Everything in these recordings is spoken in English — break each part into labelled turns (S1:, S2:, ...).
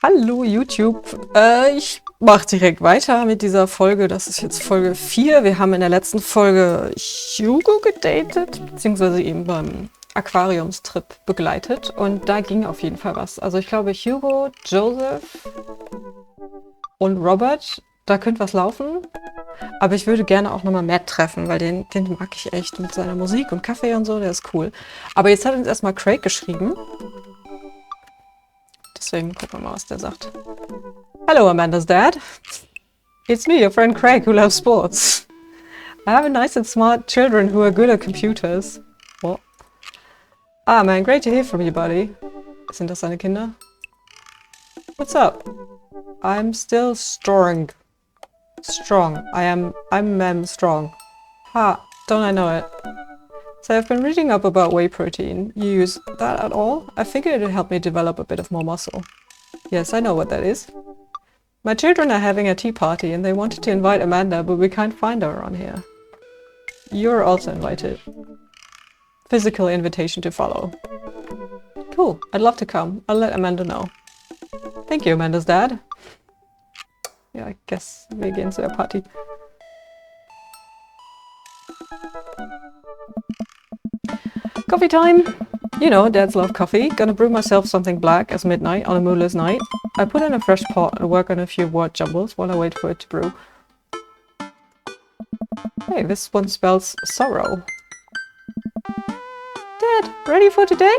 S1: Hallo YouTube, ich mache direkt weiter mit dieser Folge. Das ist jetzt Folge 4. Wir haben in der letzten Folge Hugo gedatet, beziehungsweise eben beim Aquariumstrip begleitet. Und da ging auf jeden Fall was. Also ich glaube Hugo, Joseph und Robert, da könnte was laufen. Aber ich würde gerne auch nochmal Matt treffen, weil den mag ich echt mit seiner Musik und Kaffee und so, der ist cool. Aber jetzt hat uns erstmal Craig geschrieben. Deswegen gucken wir mal, was der sagt. Hello, Amanda's dad. It's me, your friend Craig, who loves sports. I have a nice and smart children who are good at computers. What? Ah, man, great to hear from you, buddy. Sind das seine Kinder? What's up? I'm still strong. Strong. I'm strong. Ha, don't I know it? So I've been reading up about whey protein. You use that at all? I figured it'd help me develop a bit of more muscle. Yes, I know what that is. My children are having a tea party and they wanted to invite Amanda, but we can't find her around here. You're also invited. Physical invitation to follow. Cool, I'd love to come. I'll let Amanda know. Thank you, Amanda's dad. Yeah, I guess wir gehen zu der Party. Coffee time! You know, dads love coffee. Gonna brew myself something black as midnight on a moonless night. I put in a fresh pot and work on a few word jumbles while I wait for it to brew. Hey, this one spells sorrow. Dad, ready for today?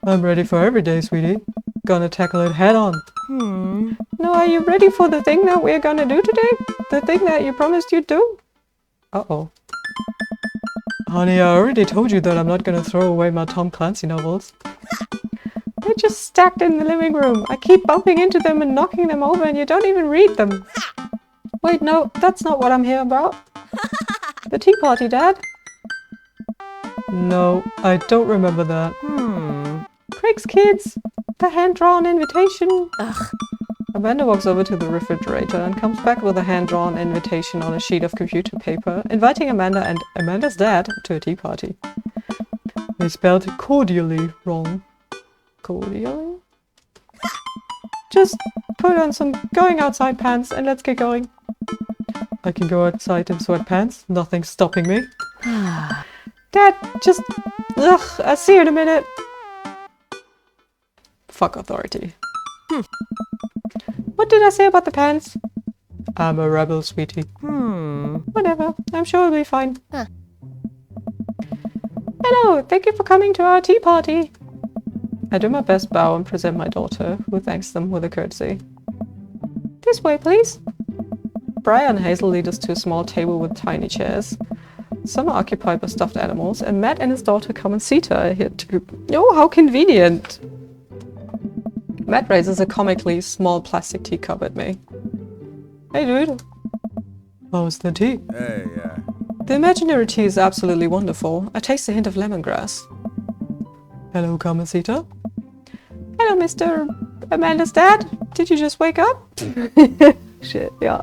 S1: I'm ready for every day, sweetie. Gonna tackle it head on. No, are you ready for the thing that we're gonna do today? The thing that you promised you'd do? Uh-oh. Honey, I already told you that I'm not gonna throw away my Tom Clancy novels. They're just stacked in the living room. I keep bumping into them and knocking them over and you don't even read them. Wait, no, that's not what I'm here about. The tea party, Dad? No, I don't remember that. Craig's kids. The hand-drawn invitation. Ugh. Amanda walks over to the refrigerator and comes back with a hand-drawn invitation on a sheet of computer paper, inviting Amanda and Amanda's dad to a tea party. They spelled cordially wrong. Cordially? Just put on some going outside pants and let's get going. I can go outside in sweatpants. Nothing's stopping me. Dad, just... Ugh, I'll see you in a minute. Fuck authority. What did I say about the pants? I'm a rebel, sweetie. Whatever. I'm sure it'll be fine. Hello, thank you for coming to our tea party. I do my best bow and present my daughter, who thanks them with a curtsy. This way, please. Brian and Hazel lead us to a small table with tiny chairs. Some are occupied by stuffed animals, and Matt and his daughter come and seat her here too. Oh, how convenient! Matt raises a comically small plastic teacup at me. Hey dude. How's the tea?
S2: Hey,
S1: The imaginary tea is absolutely wonderful. I taste a hint of lemongrass. Hello, Carmencita. Hello, Mr. Amanda's dad. Did you just wake up? Shit, yeah.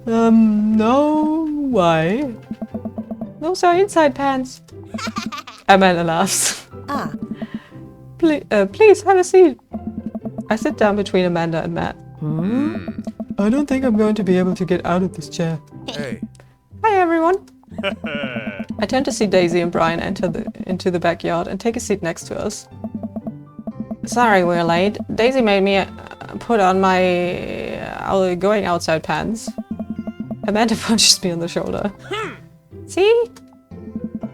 S1: No, why? Those are inside pants. Amanda laughs. Please have a seat. I sit down between Amanda and Matt. I don't think I'm going to be able to get out of this chair.
S2: Hey.
S1: Hi everyone. I turn to see Daisy and Brian enter into the backyard and take a seat next to us. Sorry we're late. Daisy made me put on my going outside pants. Amanda punches me on the shoulder. See?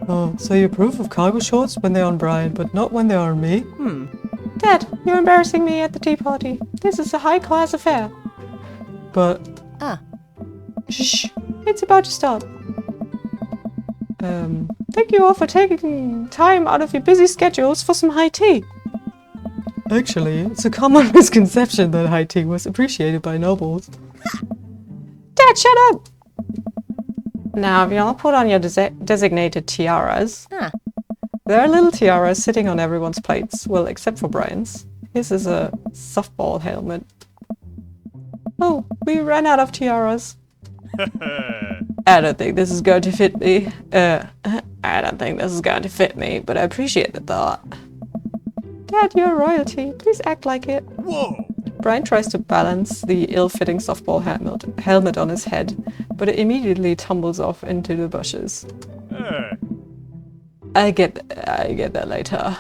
S1: Oh, so you approve of cargo shorts when they're on Brian, but not when they're on me? Dad, you're embarrassing me at the tea party. This is a high-class affair. But... Shh, it's about to start. Thank you all for taking time out of your busy schedules for some high tea. Actually, it's a common misconception that high tea was appreciated by nobles. Dad, shut up! Now, have you all put on your designated tiaras? There are little tiaras sitting on everyone's plates, well, except for Brian's. His is a softball helmet. Oh, we ran out of tiaras. I don't think this is going to fit me. I don't think this is going to fit me, but I appreciate the thought. Dad, you're royalty. Please act like it.
S2: Whoa!
S1: Brian tries to balance the ill-fitting softball helmet on his head, but it immediately tumbles off into the bushes.
S2: Hey.
S1: I get that later.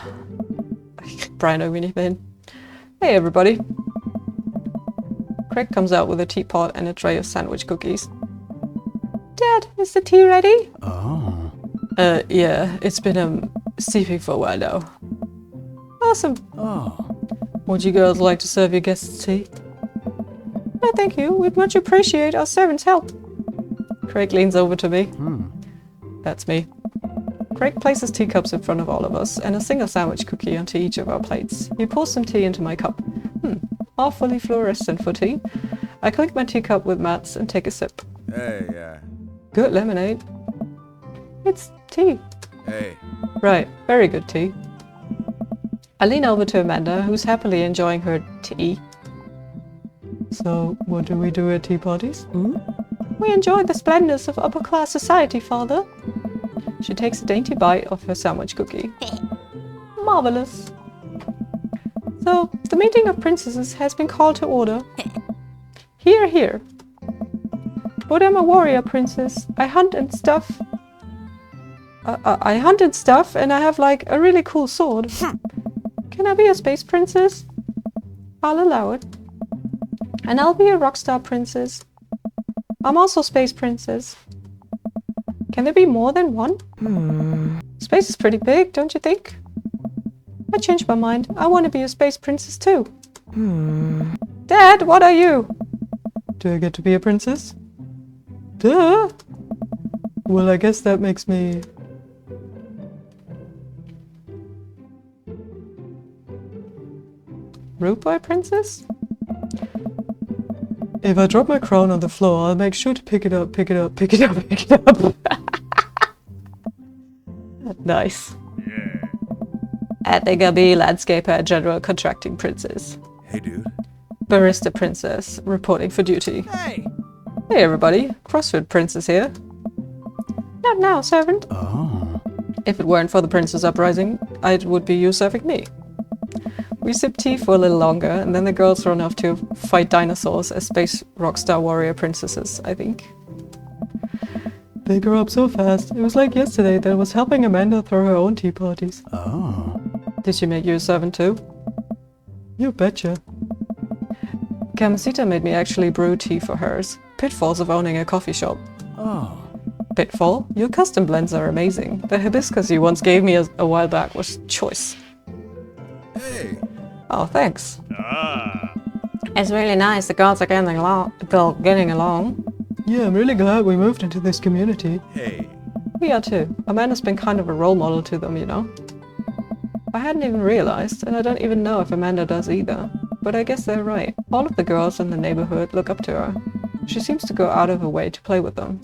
S1: Ich krieg Brian irgendwie nicht mehr hin. Hey everybody. Craig comes out with a teapot and a tray of sandwich cookies. Dad, is the tea ready?
S2: Oh.
S1: Yeah, it's been steeping for a while now. Awesome.
S2: Oh.
S1: Would you girls like to serve your guests tea? No, thank you. We'd much appreciate our servants' help. Craig leans over to me. That's me. Craig places teacups in front of all of us and a single sandwich cookie onto each of our plates. He pours some tea into my cup. Awfully fluorescent for tea. I clink my teacup with Matt's and take a sip.
S2: Hey,
S1: Good lemonade. It's tea.
S2: Hey.
S1: Right, very good tea. I lean over to Amanda, who's happily enjoying her tea. So, what do we do at tea parties? We enjoy the splendors of upper-class society, Father. She takes a dainty bite of her sandwich cookie. Marvelous. So, the meeting of princesses has been called to order. Hear, hear. But I'm a warrior princess. I hunt and stuff. I hunt and stuff, and I have like a really cool sword. Can I be a space princess? I'll allow it. And I'll be a rock star princess. I'm also space princess. Can there be more than one? Space is pretty big, don't you think? I changed my mind. I want to be a space princess too. Dad, what are you? Do I get to be a princess? Duh! Well, I guess that makes me... Rude boy princess? If I drop my crown on the floor, I'll make sure to pick it up, pick it up, pick it up, pick it up. Nice.
S2: Yeah.
S1: I think I'll be landscaper, general contracting princess.
S2: Hey, dude.
S1: Barista princess, reporting for duty.
S2: Hey.
S1: Hey everybody, CrossFit princess here. Not now, servant.
S2: Oh.
S1: If it weren't for the princess uprising, it would be you serving me. We sip tea for a little longer, and then the girls run off to fight dinosaurs as space rockstar warrior princesses, I think. They grow up so fast. It was like yesterday that I was helping Amanda throw her own tea parties.
S2: Oh.
S1: Did she make you a servant too? You betcha. Kamasita made me actually brew tea for hers. Pitfalls of owning a coffee shop.
S2: Oh.
S1: Pitfall? Your custom blends are amazing. The hibiscus you once gave me a while back was choice.
S2: Hey.
S1: Oh, thanks.
S2: Ah.
S1: It's really nice. The girls are getting along. Yeah, I'm really glad we moved into this community.
S2: Hey.
S1: We are too. Amanda's been kind of a role model to them, you know. I hadn't even realized, and I don't even know if Amanda does either. But I guess they're right. All of the girls in the neighborhood look up to her. She seems to go out of her way to play with them.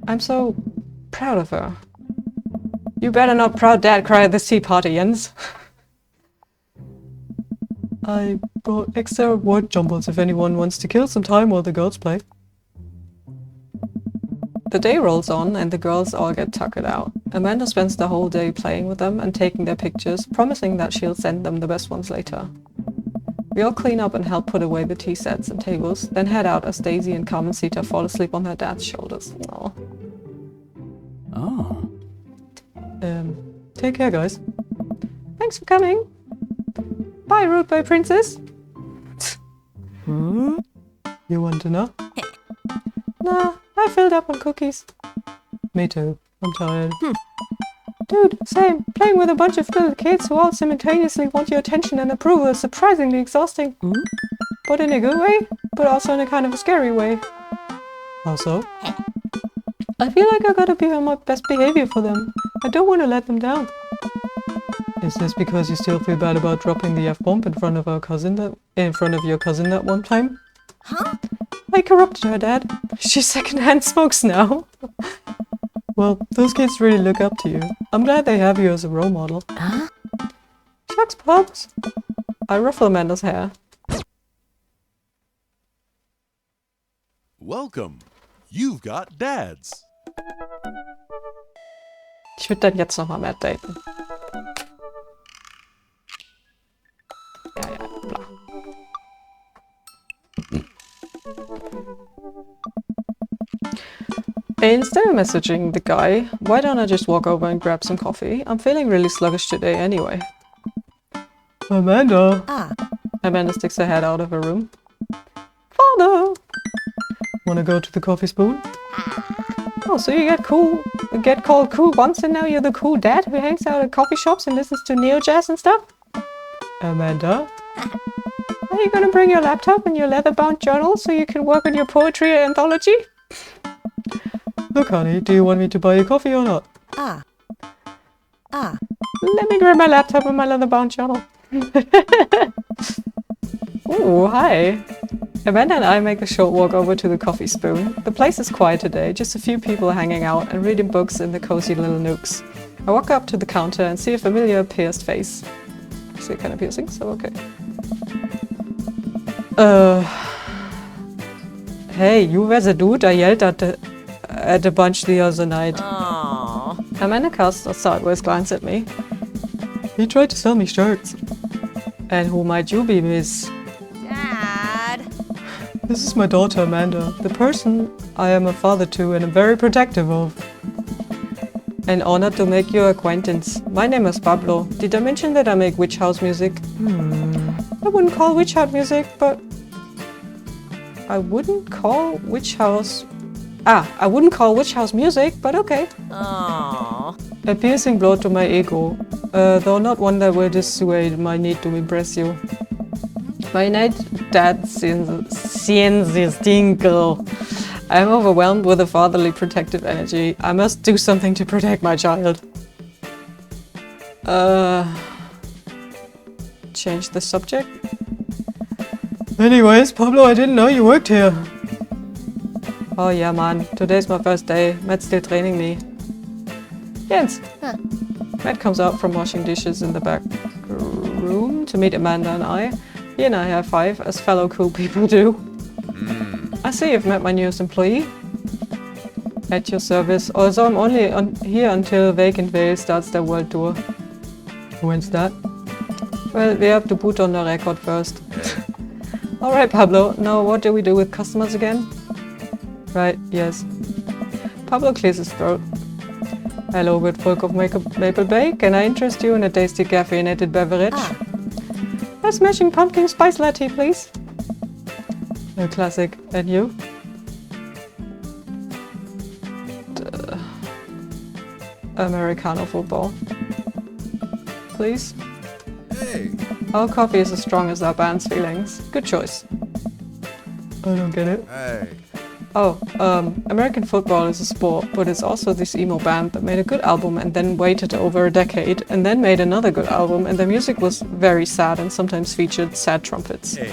S1: I'm so proud of her. You better not proud dad cry at this tea party, Jens. I brought extra word jumbles if anyone wants to kill some time while the girls play. The day rolls on and the girls all get tuckered out. Amanda spends the whole day playing with them and taking their pictures, promising that she'll send them the best ones later. We all clean up and help put away the tea sets and tables, then head out as Daisy and Carmencita fall asleep on their dad's shoulders. Aww.
S2: Oh.
S1: Take care, guys. Thanks for coming. Bye, rude boy princess. You want to know? Nah, I filled up on cookies. Me too. I'm tired. Dude, same. Playing with a bunch of little kids who all simultaneously want your attention and approval is surprisingly exhausting. But in a good way, but also in a kind of a scary way. How so? I feel like I gotta be on my best behavior for them. I don't want to let them down. Is this because you still feel bad about dropping the F-bomb in front of your cousin that one time?
S3: Huh?
S1: I corrupted her, Dad. She secondhand smokes now. Well, those kids really look up to you. I'm glad they have you as a role model.
S3: Huh?
S1: Shucks, Pops. I ruffle Amanda's hair.
S2: Welcome. You've got dads.
S1: Ich würde dann jetzt nochmal Matt daten. yeah, blah. Instead of messaging the guy, why don't I just walk over and grab some coffee? I'm feeling really sluggish today anyway. Amanda! Amanda sticks her head out of her room. Father! Wanna go to the coffee spoon? Oh, so you get called cool once and now you're the cool dad who hangs out at coffee shops and listens to neo-jazz and stuff? Amanda? Are you gonna bring your laptop and your leather-bound journal so you can work on your poetry anthology? Look, honey, do you want me to buy you coffee or not? Let me grab my laptop and my leather-bound journal. Ooh, hi. Amanda and I make a short walk over to the coffee spoon. The place is quiet today, just a few people hanging out and reading books in the cozy little nooks. I walk up to the counter and see a familiar pierced face. See kind of piercing, so okay. Hey, you were the dude I yelled at the bunch the other night. Aww. Amanda casts a sideways glance at me. He tried to sell me shirts. And who might you be, miss?
S3: Dad!
S1: This is my daughter, Amanda. The person I am a father to and am very protective of. An honor to make your acquaintance. My name is Pablo. Did I mention that I make witch house music? I wouldn't call witch house music, but... I wouldn't call witch house music, but okay.
S3: Aww.
S1: A piercing blow to my ego, though not one that will dissuade my need to impress you. My innate dad instinct. I am overwhelmed with a fatherly protective energy. I must do something to protect my child. Change the subject? Anyways, Pablo, I didn't know you worked here. Oh yeah, man. Today's my first day. Matt's still training me. Jens. Matt comes out from washing dishes in the back room to meet Amanda and I. He and I high five, as fellow cool people do. I see you've met my newest employee. At your service. Also, I'm only here until Vacant Veil starts their world tour. When's that? Well, we have to put on the record first. Alright, Pablo. Now, what do we do with customers again? Right, yes. Pablo clears his throat. Hello, good folk of Maple Bay. Can I interest you in a tasty caffeinated beverage? A smashing pumpkin spice latte, please. A classic. And you? Americano football. Please?
S2: Hey!
S1: Our coffee is as strong as our band's feelings. Good choice. I don't get it.
S2: Hey!
S1: Oh, American football is a sport, but it's also this emo band that made a good album and then waited over a decade and then made another good album, and their music was very sad and sometimes featured sad trumpets.
S2: Hey!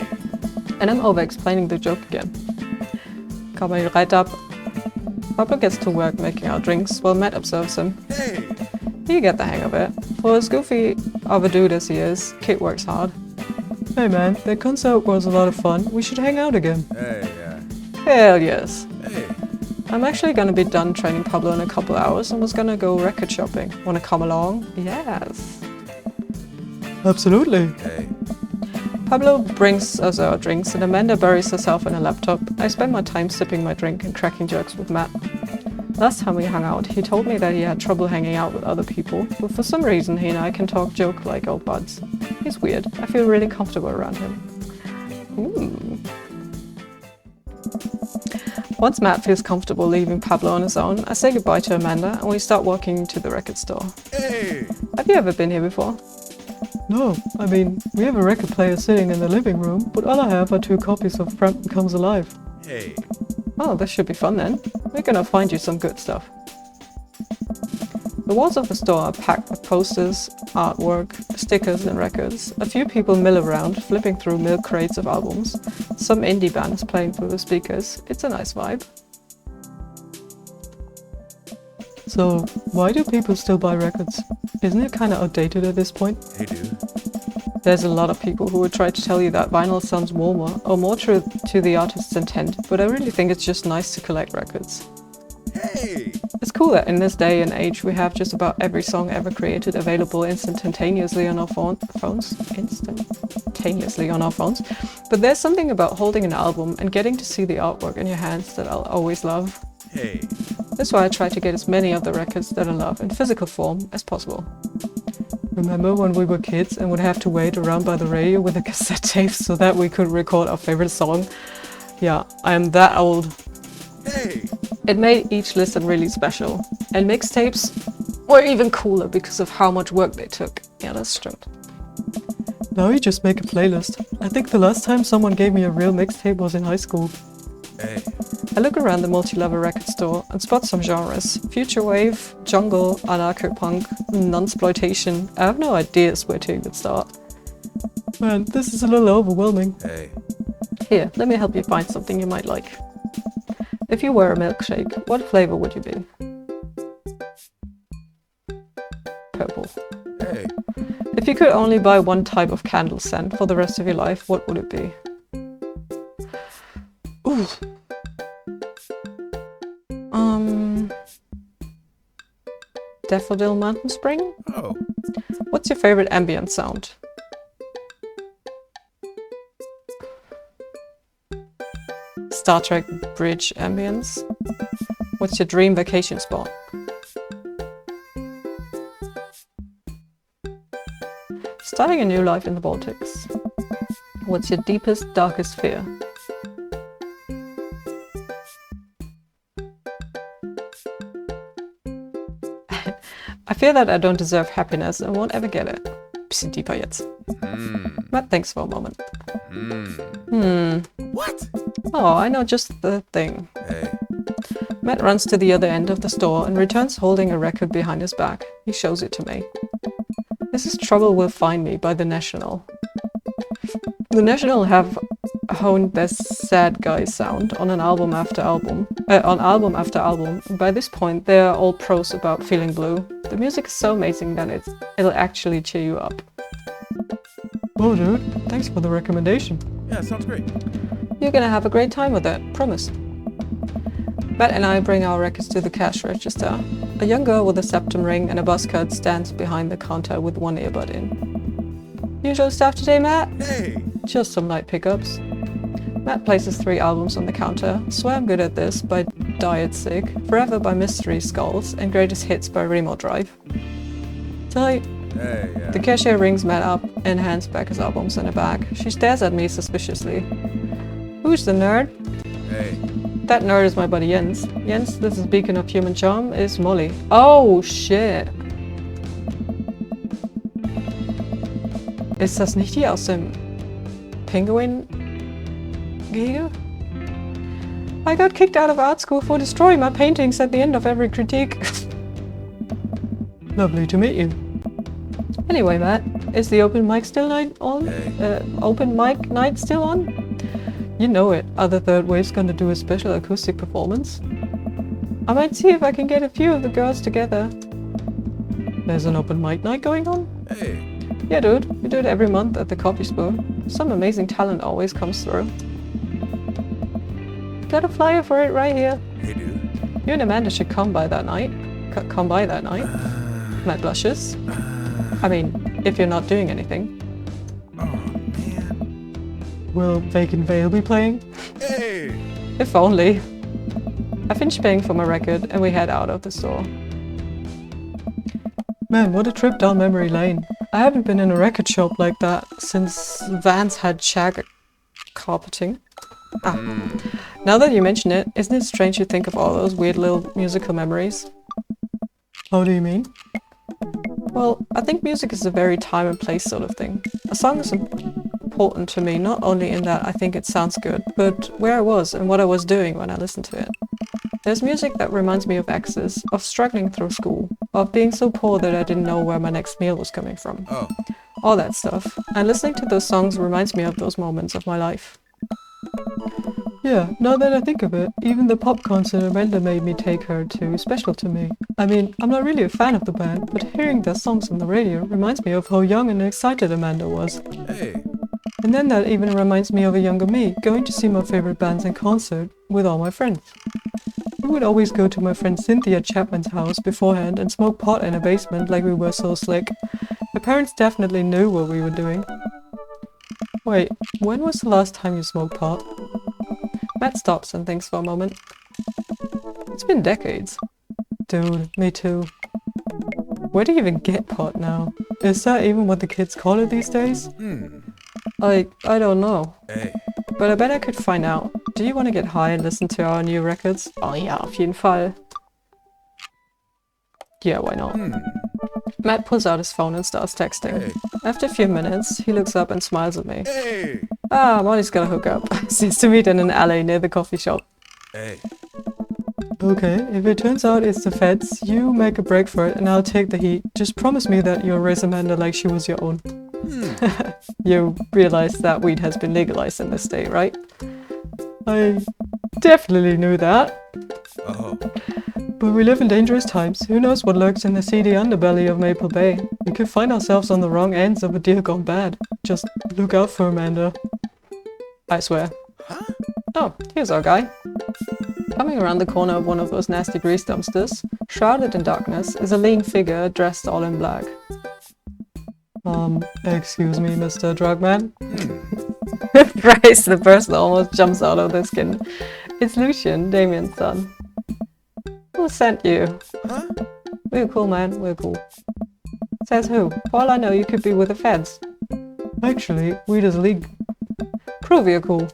S1: And I'm over-explaining the joke again. Coming right up. Pablo gets to work making our drinks while Matt observes him.
S2: Hey!
S1: You get the hang of it. For as goofy of a dude as he is, Kit works hard. Hey man, that concert was a lot of fun. We should hang out again.
S2: Hey, yeah.
S1: Hell yes.
S2: Hey!
S1: I'm actually gonna be done training Pablo in a couple hours and was gonna go record shopping. Wanna come along? Yes. Absolutely.
S2: Hey!
S1: Pablo brings us our drinks and Amanda buries herself in her laptop. I spend my time sipping my drink and cracking jokes with Matt. Last time we hung out, he told me that he had trouble hanging out with other people, but for some reason he and I can joke like old buds. He's weird. I feel really comfortable around him. Ooh. Once Matt feels comfortable leaving Pablo on his own, I say goodbye to Amanda and we start walking to the record store.
S2: Hey!
S1: Have you ever been here before? No, I mean, we have a record player sitting in the living room, but all I have are 2 copies of Frampton Comes Alive.
S2: Hey!
S1: Oh, this should be fun then. We're gonna find you some good stuff. The walls of the store are packed with posters, artwork, stickers and records. A few people mill around, flipping through milk crates of albums. Some indie bands playing through the speakers. It's a nice vibe. So, why do people still buy records? Isn't it kinda outdated at this point?
S2: Hey, dude.
S1: There's a lot of people who would try to tell you that vinyl sounds warmer or more true to the artist's intent, but I really think it's just nice to collect records.
S2: Hey!
S1: It's cool that in this day and age we have just about every song ever created available instantaneously on our phones. Instantaneously. instantaneously on our phones. But there's something about holding an album and getting to see the artwork in your hands that I'll always love.
S2: Hey.
S1: That's why I try to get as many of the records that I love in physical form as possible. Remember when we were kids and would have to wait around by the radio with a cassette tape so that we could record our favorite song? Yeah, I am that old.
S2: Hey.
S1: It made each listen really special. And mixtapes were even cooler because of how much work they took. Yeah, that's true. Now you just make a playlist. I think the last time someone gave me a real mixtape was in high school.
S2: Hey.
S1: I look around the multi-level record store and spot some genres. Future wave, jungle, anarcho-punk, nunsploitation. I have no ideas where to even start. Man, this is a little overwhelming.
S2: Hey.
S1: Here, let me help you find something you might like. If you were a milkshake, what flavor would you be? Purple.
S2: Hey.
S1: If you could only buy one type of candle scent for the rest of your life, what would it be? Ooh. Daffodil Mountain Spring?
S2: Oh.
S1: What's your favorite ambient sound? Star Trek bridge ambience? What's your dream vacation spot? Starting a new life in the Baltics. What's your deepest, darkest fear? I fear that I don't deserve happiness and won't ever get it. Bisschen deeper jetzt. Matt thinks for a moment.
S2: What?
S1: Oh, I know just the thing.
S2: Hey.
S1: Matt runs to the other end of the store and returns holding a record behind his back. He shows it to me. This is Trouble Will Find Me by The National. The National have honed their sad guy sound on album after album. By this point, they're all pros about feeling blue. The music is so amazing that it'll actually cheer you up. Oh dude, thanks for the recommendation.
S2: Yeah, sounds great.
S1: You're gonna have a great time with it, promise. Matt and I bring our records to the cash register. A young girl with a septum ring and a buzz cut stands behind the counter with one earbud in. Usual stuff today, Matt?
S2: Hey.
S1: Just some light pickups. Matt places 3 albums on the counter, Swear I'm Good at This by Diet Sick, Forever by Mystery Skulls, and Greatest Hits by Remote Drive. Tight.
S2: Hey, yeah.
S1: The cashier rings Matt up and hands back his albums in a bag. She stares at me suspiciously. Who's the nerd?
S2: Hey.
S1: That nerd is my buddy Jens. Jens, this is beacon of human charm, is Molly. Oh shit. Ist das nicht die aus dem Penguin-Gehege? I got kicked out of art school for destroying my paintings at the end of every critique. Lovely to meet you. Anyway, Matt, is the open mic still on?
S2: Hey.
S1: Open mic night still on? You know it. Other Third Wave's gonna do a special acoustic performance. I might see if I can get a few of the girls together. There's an open mic night going on?
S2: Hey.
S1: Yeah, dude. We do it every month at the Coffee Spoon. Some amazing talent always comes through. Got a flyer for it right here.
S2: Hey, dude.
S1: You and Amanda should come by that night. Matt blushes. I mean, if you're not doing anything.
S2: Oh, man.
S1: Will Vacant Veil be playing?
S2: Hey.
S1: If only. I finished paying for my record and we head out of the store. Man, what a trip down memory lane. I haven't been in a record shop like that since Vans had shag carpeting. Now that you mention it, isn't it strange to think of all those weird little musical memories? How do you mean? Well, I think music is a very time and place sort of thing. A song is important to me, not only in that I think it sounds good, but where I was and what I was doing when I listened to it. There's music that reminds me of exes, of struggling through school, of being so poor that I didn't know where my next meal was coming from.
S2: Oh.
S1: All that stuff. And listening to those songs reminds me of those moments of my life. Yeah, now that I think of it, even the pop concert Amanda made me take her to is special to me. I mean, I'm not really a fan of the band, but hearing their songs on the radio reminds me of how young and excited Amanda was.
S2: Hey.
S1: And then that even reminds me of a younger me, going to see my favorite bands in concert with all my friends. We would always go to my friend Cynthia Chapman's house beforehand and smoke pot in a basement like we were so slick. My parents definitely knew what we were doing. Wait, when was the last time you smoked pot? Matt stops and thinks for a moment. It's been decades. Dude, me too. Where do you even get pot now? Is that even what the kids call it these days? I don't know.
S2: Hey.
S1: But I bet I could find out. Do you want to get high and listen to our new records? Oh ja, auf jeden Fall. Yeah, why not? Matt pulls out his phone and starts texting.
S2: Hey.
S1: After a few minutes, he looks up and smiles at me.
S2: Hey.
S1: Ah, Molly's got a hookup. Seems to meet in an alley near the coffee shop.
S2: Hey.
S1: Okay, if it turns out it's the feds, you make a break for it and I'll take the heat. Just promise me that you'll raise Amanda like she was your own. You realize that weed has been legalized in this state, right? I definitely knew that.
S2: Oh.
S1: But we live in dangerous times. Who knows what lurks in the seedy underbelly of Maple Bay? We could find ourselves on the wrong ends of a deal gone bad. Just look out for Amanda. I swear.
S2: Huh?
S1: Oh, here's our guy. Coming around the corner of one of those nasty grease dumpsters, shrouded in darkness, is a lean figure dressed all in black. Excuse me, Mr. Drugman? Christ, the person almost jumps out of their skin. It's Lucian, Damian's son. Who sent you?
S2: Huh?
S1: We're cool, man, we're cool. Says who? For all I know, you could be with the feds. Actually, weed is legal. Prove you're cool.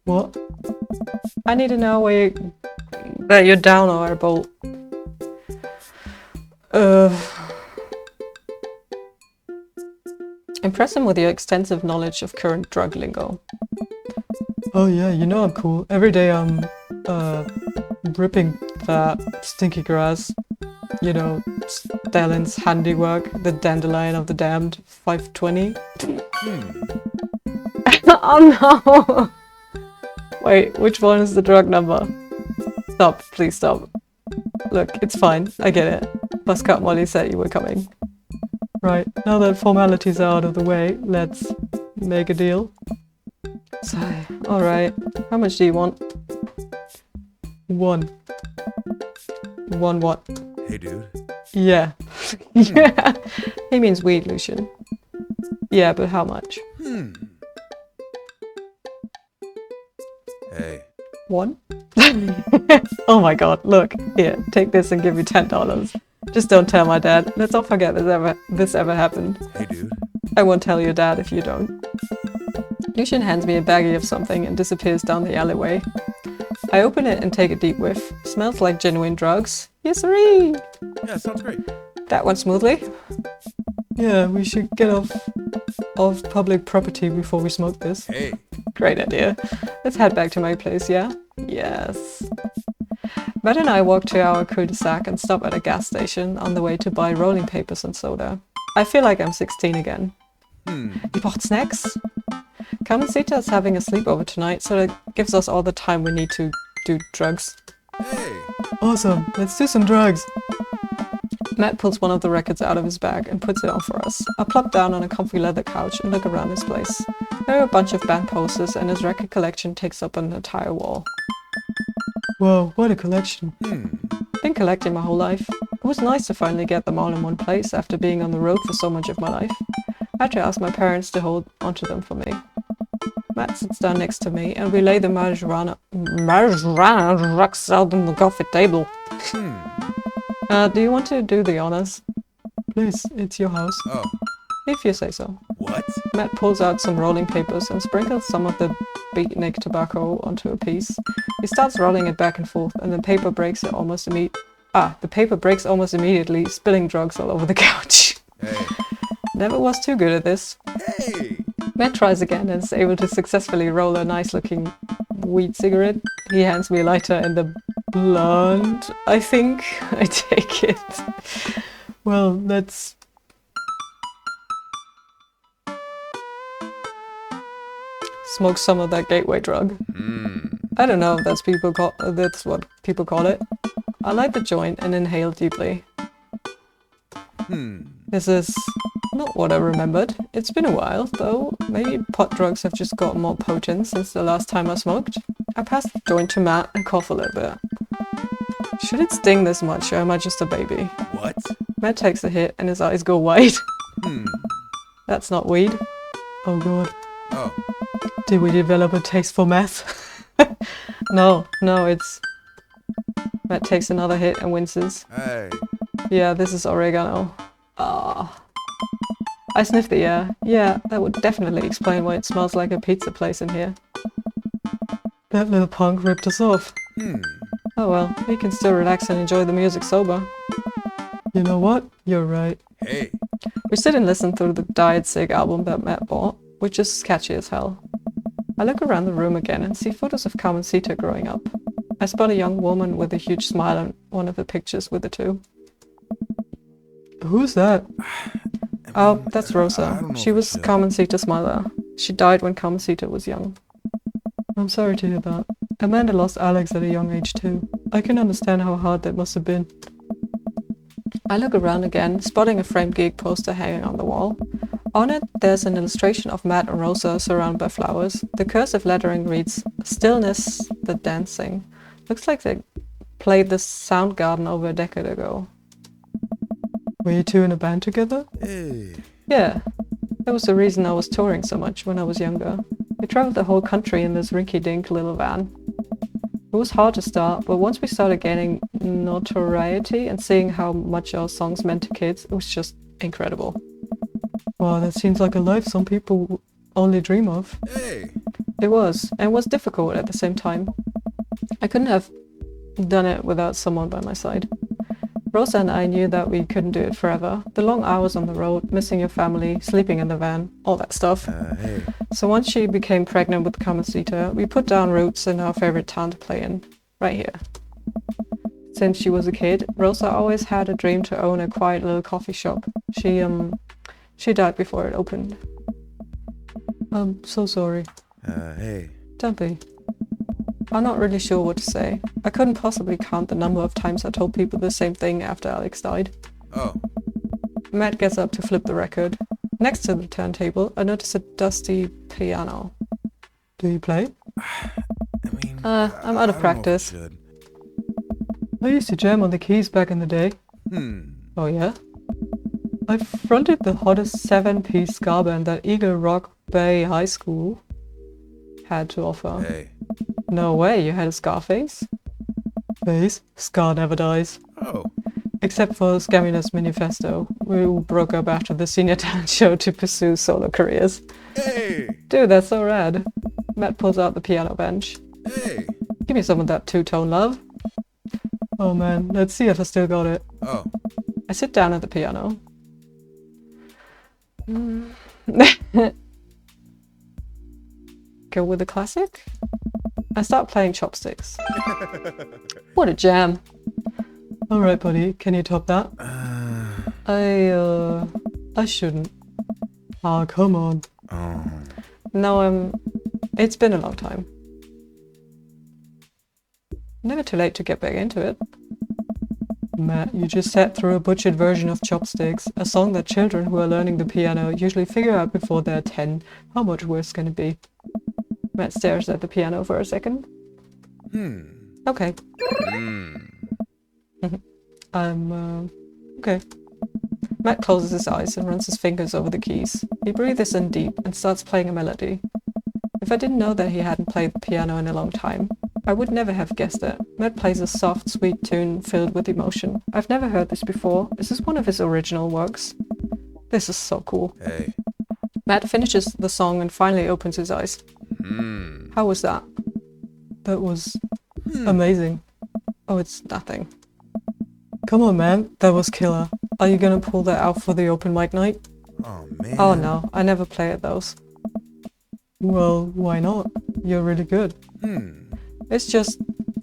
S1: What? I need to know where that you're down or a bolt. Impress him with your extensive knowledge of current drug lingo. Oh yeah, you know I'm cool. Every day I'm, ripping that stinky grass. You know, Stalin's handiwork, the dandelion of the damned, 520. Oh no! Wait, which one is the drug number? Stop, please stop. Look, it's fine, I get it. Buzzcut Molly said you were coming. Right, now that formalities are out of the way, let's make a deal. So, alright, how much do you want? One. One what?
S2: Hey, dude.
S1: Yeah. Yeah. He means weed, Lucian. Yeah, but how much?
S2: Hey.
S1: One? Oh my god, look. Here, take this and give you $10. Just don't tell my dad. Let's not forget this ever happened.
S2: Hey, dude.
S1: I won't tell your dad if you don't. Lucian hands me a baggie of something and disappears down the alleyway. I open it and take a deep whiff. Smells like genuine drugs. Yes-siree!
S2: Yeah, sounds great.
S1: That went smoothly. Yeah, we should get off public property before we smoke this.
S2: Hey.
S1: Great idea. Let's head back to my place, yeah? Yes. Matt and I walk to our cul-de-sac and stop at a gas station on the way to buy rolling papers and soda. I feel like I'm 16 again. You bought snacks? Come and see to us having a sleepover tonight, so that gives us all the time we need to do drugs.
S2: Hey.
S1: Awesome, let's do some drugs. Matt pulls one of the records out of his bag and puts it on for us. I plop down on a comfy leather couch and look around his place. There are a bunch of band posters and his record collection takes up an entire wall. Whoa, what a collection. Been collecting my whole life. It was nice to finally get them all in one place after being on the road for so much of my life. I had to ask my parents to hold onto them for me. Matt sits down next to me and we lay the marijuana rocks out on the coffee table. Do you want to do the honors? Please, it's your house.
S2: Oh.
S1: If you say so.
S2: What?
S1: Matt pulls out some rolling papers and sprinkles some of the beatnik tobacco onto a piece. He starts rolling it back and forth and the paper breaks almost immediately, spilling drugs all over the couch.
S2: Hey.
S1: Never was too good at this.
S2: Hey.
S1: Matt tries again and is able to successfully roll a nice looking weed cigarette. He hands me a lighter and the blunt, I think. I take it. Well, let's... smoke some of that gateway drug. I don't know if that's what people call it. I light the joint and inhale deeply. This is not what I remembered. It's been a while, though. Maybe pot drugs have just gotten more potent since the last time I smoked. I pass the joint to Matt and cough a little bit. Should it sting this much, or am I just a baby?
S2: What?
S1: Matt takes a hit and his eyes go wide. That's not weed. Oh god.
S2: Oh.
S1: Did we develop a taste for math? No, it's... Matt takes another hit and winces.
S2: Hey.
S1: Yeah, this is oregano. Ah. I sniffed the air. Yeah, that would definitely explain why it smells like a pizza place in here. That little punk ripped us off. Oh well, we can still relax and enjoy the music sober. You know what? You're right.
S2: Hey.
S1: We sit and listen through the Diet Sig album that Matt bought, which is catchy as hell. I look around the room again and see photos of Carmencita growing up. I spot a young woman with a huge smile on one of the pictures with the two. Who's that? Oh, that's Rosa. She was Carmencita's mother. She died when Carmencita was young. I'm sorry to hear that. Amanda lost Alex at a young age too. I can understand how hard that must have been. I look around again, spotting a framed geek poster hanging on the wall. On it, there's an illustration of Matt and Rosa surrounded by flowers. The cursive lettering reads, "Stillness, the dancing." Looks like they played the Soundgarden over a decade ago. Were you two in a band together?
S2: Hey.
S1: Yeah. That was the reason I was touring so much when I was younger. We traveled the whole country in this rinky-dink little van. It was hard to start, but once we started gaining notoriety and seeing how much our songs meant to kids, it was just incredible. Wow, that seems like a life some people only dream of.
S2: Hey.
S1: It was, and it was difficult at the same time. I couldn't have done it without someone by my side. Rosa and I knew that we couldn't do it forever. The long hours on the road, missing your family, sleeping in the van, all that stuff.
S2: Hey.
S1: So once she became pregnant with Carmencita, we put down roots in our favorite town to play in, right here. Since she was a kid, Rosa always had a dream to own a quiet little coffee shop. She died before it opened. I'm so sorry.
S2: Hey.
S1: Don't be. I'm not really sure what to say. I couldn't possibly count the number of times I told people the same thing after Alex died.
S2: Oh.
S1: Matt gets up to flip the record. Next to the turntable, I notice a dusty piano. Do you play? I'm out of practice. I used to jam on the keys back in the day. Oh yeah? I fronted the hottest 7-piece ska band that Eagle Rock Bay High School had to offer.
S2: Hey.
S1: No way, you had a Scarface? Face, ska never dies.
S2: Oh.
S1: Except for Scamina's Manifesto, we all broke up after the senior talent show to pursue solo careers.
S2: Hey.
S1: Dude, that's so rad. Matt pulls out the piano bench.
S2: Hey.
S1: Give me some of that two-tone love. Oh man, let's see if I still got it.
S2: Oh.
S1: I sit down at the piano. Go with the classic? I start playing Chopsticks. What a jam. Alright buddy, can you top that? I shouldn't. Ah, come on.
S2: Oh.
S1: No, it's been a long time. Never too late to get back into it. Matt, you just sat through a butchered version of Chopsticks, a song that children who are learning the piano usually figure out before they're 10. How much worse can it be? Matt stares at the piano for a second. Okay. Okay. Matt closes his eyes and runs his fingers over the keys. He breathes in deep and starts playing a melody. If I didn't know that he hadn't played the piano in a long time, I would never have guessed it. Matt plays a soft, sweet tune filled with emotion. I've never heard this before. Is this one of his original works? This is so cool.
S2: Hey.
S1: Matt finishes the song and finally opens his eyes. How was that? That was amazing. Oh, it's nothing. Come on, man. That was killer. Are you gonna pull that out for the open mic night?
S2: Oh, man.
S1: Oh no, I never play at those. Well, why not? You're really good. It's just,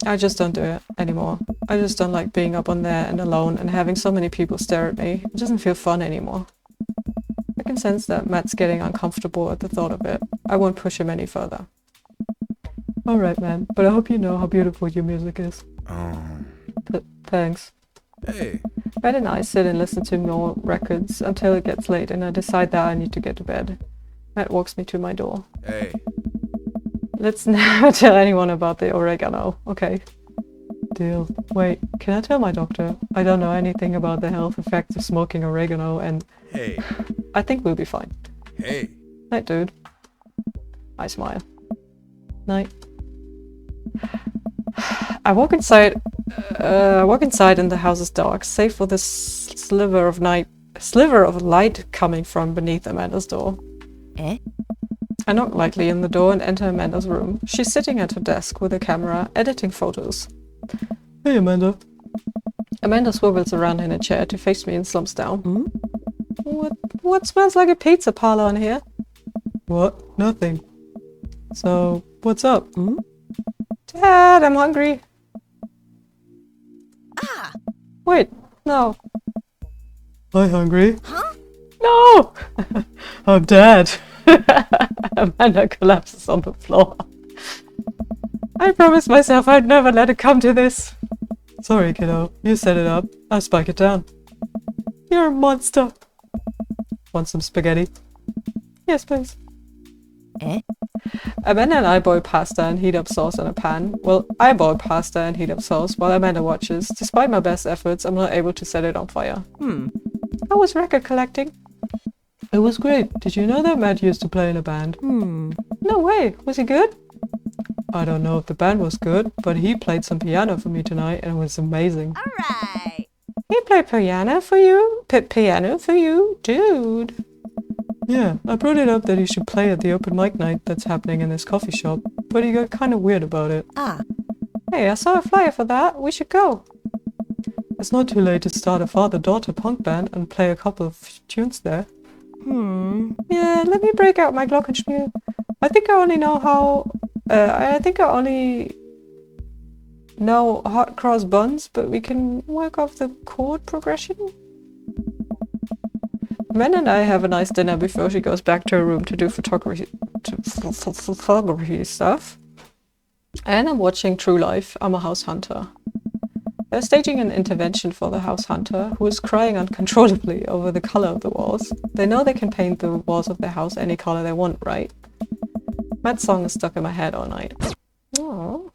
S1: I just don't do it anymore. I just don't like being up on there and alone and having so many people stare at me. It doesn't feel fun anymore. I can sense that Matt's getting uncomfortable at the thought of it. I won't push him any further. Alright, man, but I hope you know how beautiful your music is.
S2: Oh.
S1: Thanks.
S2: Hey.
S1: Matt and I sit and listen to more records until it gets late and I decide that I need to get to bed. Matt walks me to my door.
S2: Hey.
S1: Let's never tell anyone about the oregano, okay? Deal. Wait, can I tell my doctor? I don't know anything about the health effects of smoking oregano and...
S2: Hey.
S1: I think we'll be fine.
S2: Hey.
S1: Night, dude. I smile. Night. I walk inside and the house is dark, save for this sliver of light coming from beneath Amanda's door.
S3: Eh?
S1: I knock lightly in the door and enter Amanda's room. She's sitting at her desk with a camera, editing photos. Hey, Amanda. Amanda swivels around in a chair to face me and slumps down.
S3: Hmm?
S1: What smells like a pizza parlor in here? What? Nothing. So, what's up?
S3: Hmm?
S1: Dad, I'm hungry.
S3: Ah!
S1: Wait, no. I'm hungry.
S3: Huh?
S1: No! I'm Dad. Amanda collapses on the floor. I promised myself I'd never let it come to this. Sorry, kiddo. You set it up. I spike it down. You're a monster. Want some spaghetti? Yes, please.
S3: Eh?
S1: Amanda and I boil pasta and heat up sauce in a pan. Well, I boil pasta and heat up sauce while Amanda watches. Despite my best efforts, I'm not able to set it on fire. How was record collecting? It was great. Did you know that Matt used to play in a band? No way. Was he good? I don't know if the band was good, but he played some piano for me tonight and it was amazing.
S3: Alright!
S1: He played piano for you? Piano for you? Dude. Yeah, I brought it up that he should play at the open mic night that's happening in this coffee shop, but he got kind of weird about it.
S3: Ah.
S1: Hey, I saw a flyer for that. We should go. It's not too late to start a father-daughter punk band and play a couple of tunes there. Yeah, let me break out my glockenspiel. I think I only know hot cross buns, but we can work off the chord progression. Men and I have a nice dinner before she goes back to her room to do photography stuff. And I'm watching True Life. I'm a house hunter. They're staging an intervention for the house hunter, who is crying uncontrollably over the color of the walls. They know they can paint the walls of their house any color they want, right? Matt's song is stuck in my head all night. Aww.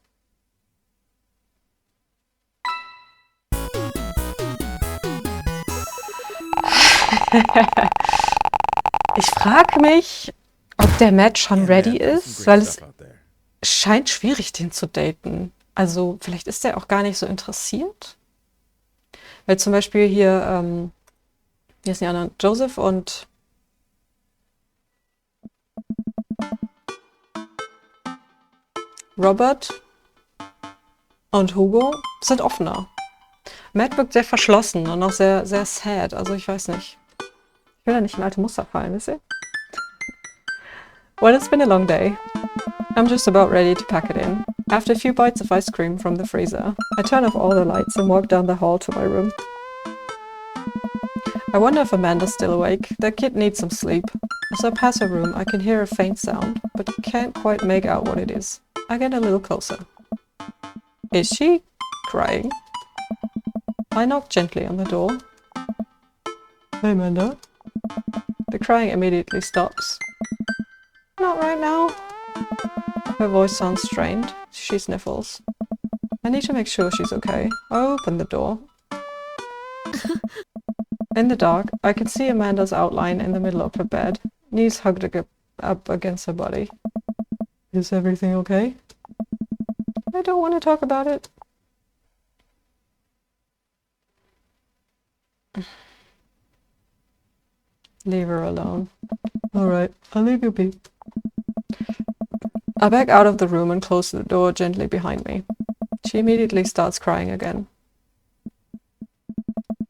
S1: Ich frage mich, ob der Matt schon ready ist, weil es scheint schwierig, den zu daten. Also vielleicht ist er auch gar nicht so interessiert. Weil zum Beispiel hier, hier sind die anderen, Joseph und Robert und Hugo sind offener. Matt wirkt sehr verschlossen und auch sehr, sehr sad. Also ich weiß nicht. Ich will ja nicht in alte Muster fallen, wisst ihr? Well, it's been a long day. I'm just about ready to pack it in. After a few bites of ice cream from the freezer, I turn off all the lights and walk down the hall to my room. I wonder if Amanda's still awake. That kid needs some sleep. As I pass her room, I can hear a faint sound, but can't quite make out what it is. I get a little closer. Is she crying? I knock gently on the door. Hey, Amanda. The crying immediately stops. Not right now. Her voice sounds strained. She sniffles. I need to make sure she's okay. I open the door. In the dark, I can see Amanda's outline in the middle of her bed, knees hugged up against her body. Is everything okay? I don't want to talk about it. Leave her alone. Alright, I'll leave you be. I back out of the room and close the door gently behind me. She immediately starts crying again.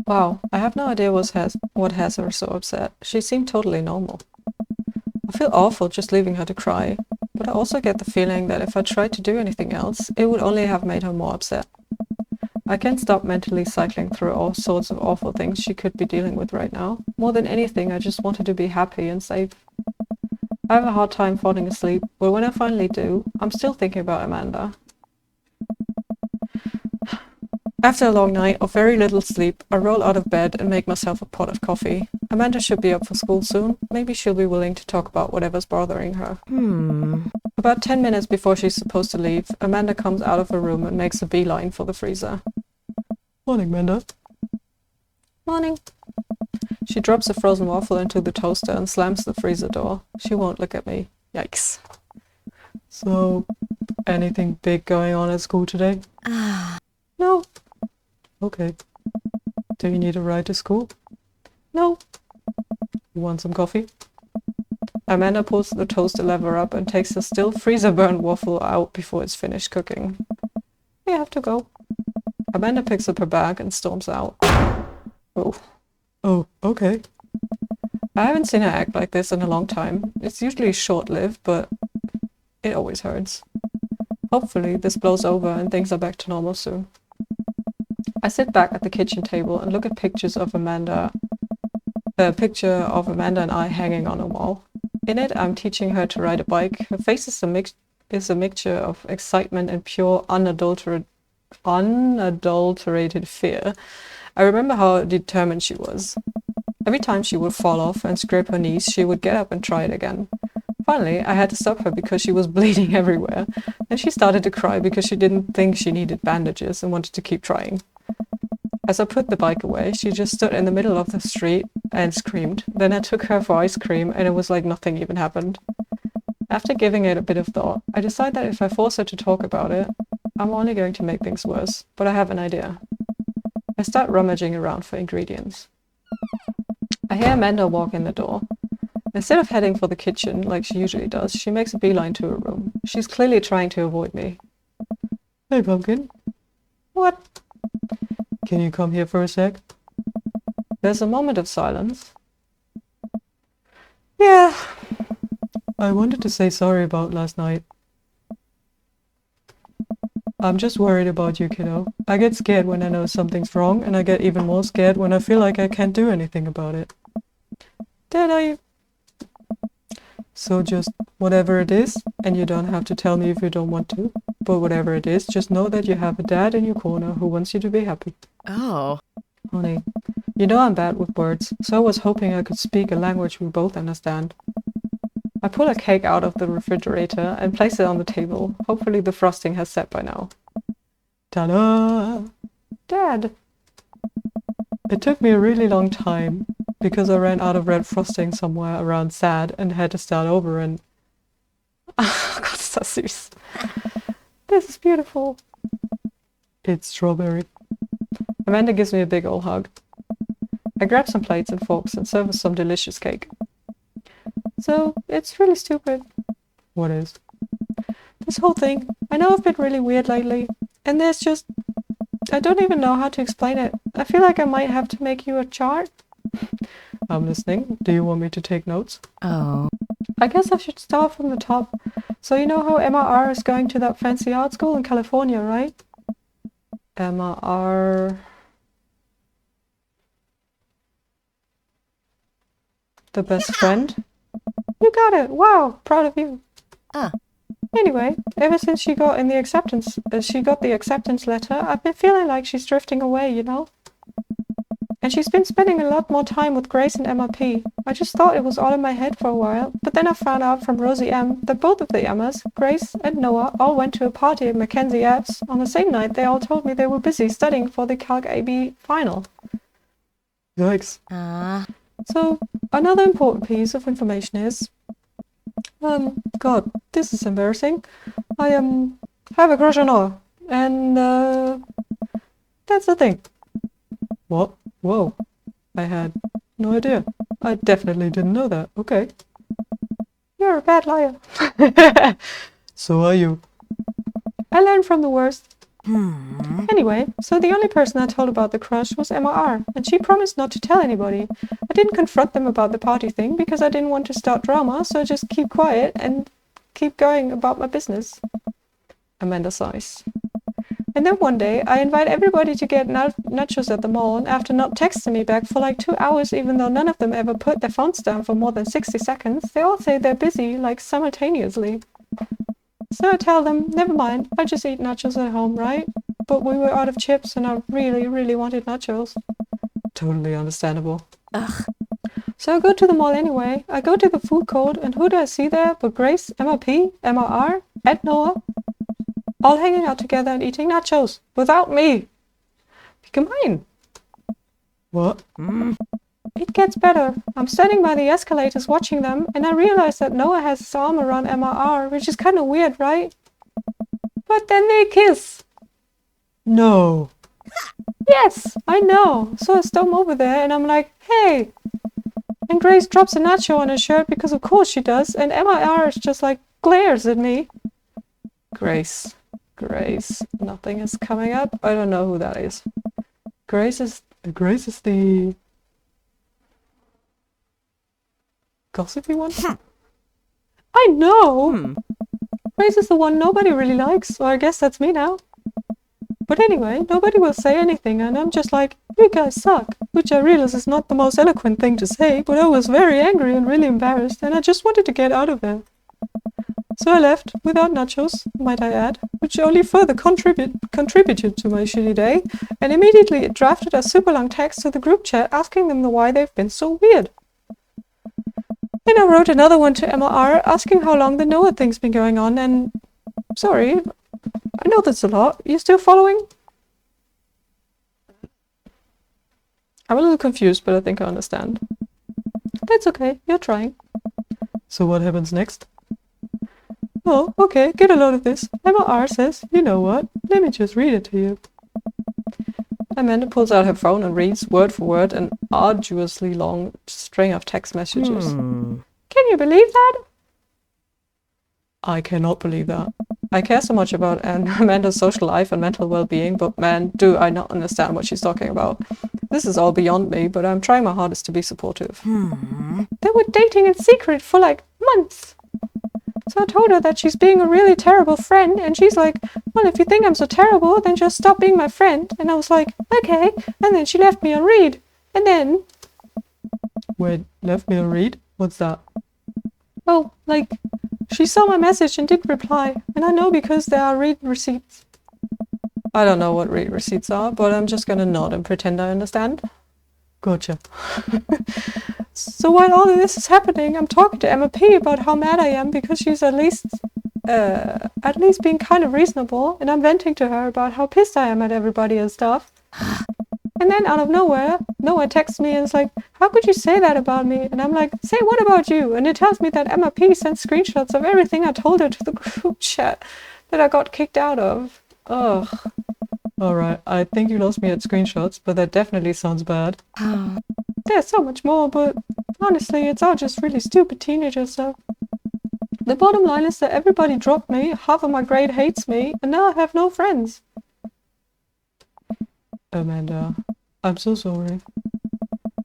S1: Wow, I have no idea what has her so upset. She seemed totally normal. I feel awful just leaving her to cry, but I also get the feeling that if I tried to do anything else, it would only have made her more upset. I can't stop mentally cycling through all sorts of awful things she could be dealing with right now. More than anything, I just wanted to be happy and safe. I have a hard time falling asleep, but when I finally do, I'm still thinking about Amanda. After a long night of very little sleep, I roll out of bed and make myself a pot of coffee. Amanda should be up for school soon. Maybe she'll be willing to talk about whatever's bothering her. About 10 minutes before she's supposed to leave, Amanda comes out of her room and makes a beeline for the freezer. Morning, Amanda. Morning. She drops a frozen waffle into the toaster and slams the freezer door. She won't look at me. Yikes. So, anything big going on at school today? No. Okay. Do you need a ride to school? No. You want some coffee? Amanda pulls the toaster lever up and takes the still freezer-burned waffle out before it's finished cooking. We have to go. Amanda picks up her bag and storms out. Oh. Oh, okay. I haven't seen her act like this in a long time. It's usually short-lived, but it always hurts. Hopefully, this blows over and things are back to normal soon. I sit back at the kitchen table and look at pictures of Amanda. A picture of Amanda and I hanging on a wall. In it, I'm teaching her to ride a bike. Her face is a mixture of excitement and pure unadulterated fear. I remember how determined she was. Every time she would fall off and scrape her knees, she would get up and try it again. Finally, I had to stop her because she was bleeding everywhere, and she started to cry because she didn't think she needed bandages and wanted to keep trying. As I put the bike away, she just stood in the middle of the street and screamed. Then I took her for ice cream, and it was like nothing even happened. After giving it a bit of thought, I decide that if I force her to talk about it, I'm only going to make things worse, but I have an idea. I start rummaging around for ingredients. I hear Amanda walk in the door. Instead of heading for the kitchen like she usually does, she makes a beeline to her room. She's clearly trying to avoid me. Hey, Pumpkin. What? Can you come here for a sec? There's a moment of silence. Yeah. I wanted to say sorry about last night. I'm just worried about you, kiddo. I get scared when I know something's wrong, and I get even more scared when I feel like I can't do anything about it. Dad, So just whatever it is, and you don't have to tell me if you don't want to, but whatever it is, just know that you have a dad in your corner who wants you to be happy.
S3: Oh.
S1: Honey, you know I'm bad with words, so I was hoping I could speak a language we both understand. I pull a cake out of the refrigerator and place it on the table. Hopefully the frosting has set by now. Ta-da! Dad! It took me a really long time because I ran out of red frosting somewhere around sad and had to start over and... Oh God, so süß. This is beautiful. It's strawberry. Amanda gives me a big old hug. I grab some plates and forks and serve us some delicious cake. So, it's really stupid. What is? This whole thing. I know I've been really weird lately, and there's just... I don't even know how to explain it. I feel like I might have to make you a chart. I'm listening. Do you want me to take notes?
S3: Oh.
S1: I guess I should start from the top. So you know how Emma R. is going to that fancy art school in California, right? Emma R. The best friend? You got it! Wow! Proud of you. Anyway, ever since she got the acceptance letter, I've been feeling like she's drifting away, you know? And she's been spending a lot more time with Grace and Emma P. I just thought it was all in my head for a while, but then I found out from Rosie M. that both of the Emmas, Grace and Noah, all went to a party at Mackenzie Apps. On the same night, they all told me they were busy studying for the Calc AB final. Yikes. So, another important piece of information is... God, this is embarrassing. I have a crush on Noah, and that's the thing. What? Whoa. I had no idea. I definitely didn't know that. Okay. You're a bad liar. So are you. I learned from the worst. Anyway, so the only person I told about the crush was Emma R, and she promised not to tell anybody. I didn't confront them about the party thing because I didn't want to start drama, so I just keep quiet and keep going about my business. Amanda sighs. And then one day, I invite everybody to get nachos at the mall, and after not texting me back for like 2 hours, even though none of them ever put their phones down for more than 60 seconds, they all say they're busy, like simultaneously. So I tell them, never mind, I just eat nachos at home, right? But we were out of chips and I really, really wanted nachos. Totally understandable.
S3: Ugh.
S1: So I go to the mall anyway. I go to the food court and who do I see there but Grace, Emma P, Emma R, and Noah? All hanging out together and eating nachos. Without me. Wie gemein. What? it gets better. I'm standing by the escalators watching them, and I realize that Noah has his arm around MR, which is kind of weird, right? But then they kiss. No. Yes, I know. So I storm over there, and I'm like, hey. And Grace drops a nacho on her shirt, because of course she does, and MIR is just like, glares at me. Grace. Nothing is coming up. I don't know who that is. Grace is the gossipy one? I know! Grace is the one nobody really likes, so I guess that's me now. But anyway, nobody will say anything, and I'm just like, you guys suck, which I realize is not the most eloquent thing to say, but I was very angry and really embarrassed, and I just wanted to get out of there. So I left, without nachos, might I add, which only further contributed to my shitty day, and immediately drafted a super long text to the group chat asking them why they've been so weird. Then I wrote another one to MR asking how long the Noah thing's been going on, and sorry, I know that's a lot. You still following? I'm a little confused, but I think I understand. That's okay, you're trying. So what happens next? Oh, okay, get a load of this. MR says, you know what, let me just read it to you. Amanda pulls out her phone and reads, word for word, an arduously long string of text messages. Can you believe that? I cannot believe that. I care so much about Amanda's social life and mental well-being, but man, do I not understand what she's talking about. This is all beyond me, but I'm trying my hardest to be supportive. They were dating in secret for like months. So I told her that she's being a really terrible friend, and she's like, well, if you think I'm so terrible, then just stop being my friend. And I was like, okay. And then she left me on read. And then... Wait, left me on read? What's that? Oh, like, she saw my message and didn't reply. And I know because there are read receipts. I don't know what read receipts are, but I'm just gonna nod and pretend I understand. Gotcha. So while all of this is happening, I'm talking to Emma P about how mad I am because she's at least being kind of reasonable, and I'm venting to her about how pissed I am at everybody and stuff. And then out of nowhere, Noah texts me and is like, how could you say that about me? And I'm like, say what about you? And it tells me that Emma P sent screenshots of everything I told her to the group chat that I got kicked out of. Ugh. Alright, I think you lost me at screenshots, but that definitely sounds bad. There's so much more, but honestly, it's all just really stupid teenager stuff. The bottom line is that everybody dropped me, half of my grade hates me, and now I have no friends. Amanda, I'm so sorry.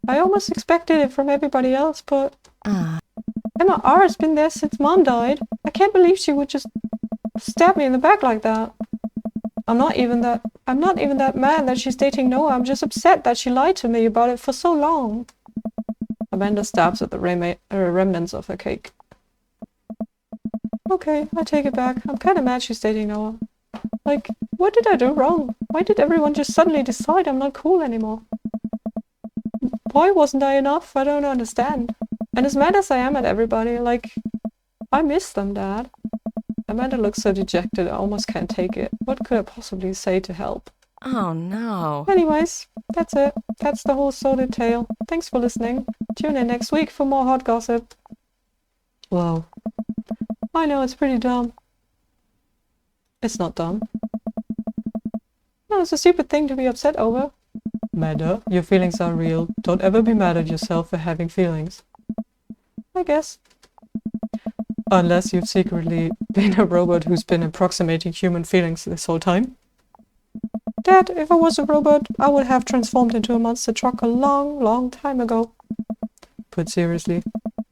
S1: I almost expected it from everybody else, but... Emma R has been there since Mom died. I can't believe she would just stab me in the back like that. I'm not even that mad that she's dating Noah. I'm just upset that she lied to me about it for so long. Amanda stabs at the remnants of her cake. Okay, I take it back. I'm kind of mad she's dating Noah. Like, what did I do wrong? Why did everyone just suddenly decide I'm not cool anymore? Why wasn't I enough? I don't understand. And as mad as I am at everybody, like, I miss them, Dad. Amanda looks so dejected, I almost can't take it. What could I possibly say to help?
S3: Oh no.
S1: Anyways, that's it. That's the whole sordid tale. Thanks for listening. Tune in next week for more hot gossip. Wow. I know, it's pretty dumb. It's not dumb. No, it's a stupid thing to be upset over. Amanda, your feelings are real. Don't ever be mad at yourself for having feelings. I guess. Unless you've secretly been a robot who's been approximating human feelings this whole time. Dad, if I was a robot, I would have transformed into a monster truck a long time ago. But seriously,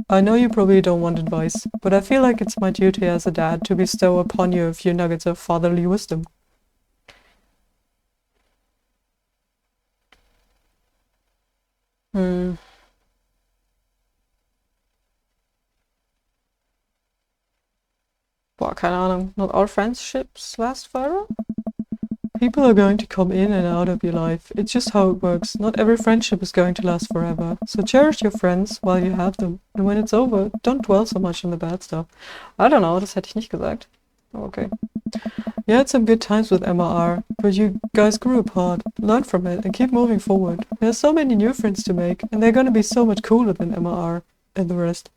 S1: I know you probably don't want advice, but I feel like it's my duty as a dad to bestow upon you a few nuggets of fatherly wisdom. Boah, keine Ahnung. Not all friendships last forever? People are going to come in and out of your life. It's just how it works. Not every friendship is going to last forever. So cherish your friends while you have them. And when it's over, don't dwell so much on the bad stuff. I don't know, das hätte ich nicht gesagt. Okay. You had some good times with MR, but you guys grew apart. Learn from it and keep moving forward. There's so many new friends to make, and they're gonna be so much cooler than MR and the rest.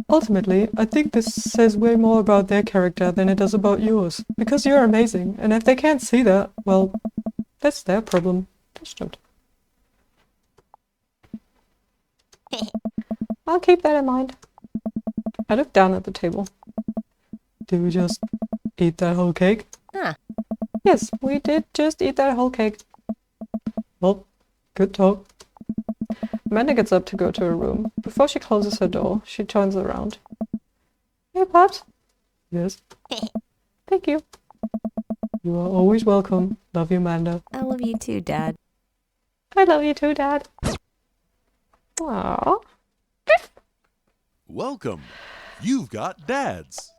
S1: Ultimately, I think this says way more about their character than it does about yours, because you're amazing, and if they can't see that, well, that's their problem. Das stimmt. I'll keep that in mind. I looked down at the table. Did we just eat that whole cake?
S3: Huh.
S1: Yes, we did just eat that whole cake. Well, good talk. Amanda gets up to go to her room. Before she closes her door, she turns around. Hey, Pops. Yes. Thank you. You are always welcome. Love you, Amanda.
S3: I love you too, Dad.
S1: I love you too, Dad. Aww.
S2: Welcome. You've got dads.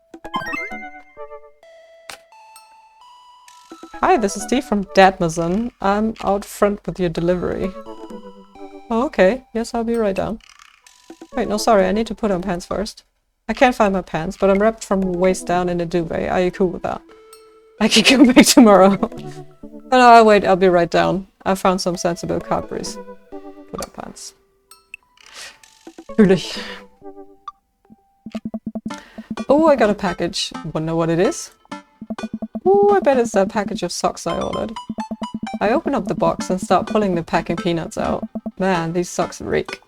S1: Hi, this is Steve from Dadmazon. I'm out front with your delivery. Oh, okay. Yes, I'll be right down. Wait, no, sorry. I need to put on pants first. I can't find my pants, but I'm wrapped from waist down in a duvet. Are you cool with that? I can come back tomorrow. Oh no, I'll wait. I'll be right down. I found some sensible Cadburys. Put on pants. Natürlich. Oh, I got a package. Wanna know what it is? Oh, I bet it's that package of socks I ordered. I open up the box and start pulling the packing peanuts out. Man, these socks reek.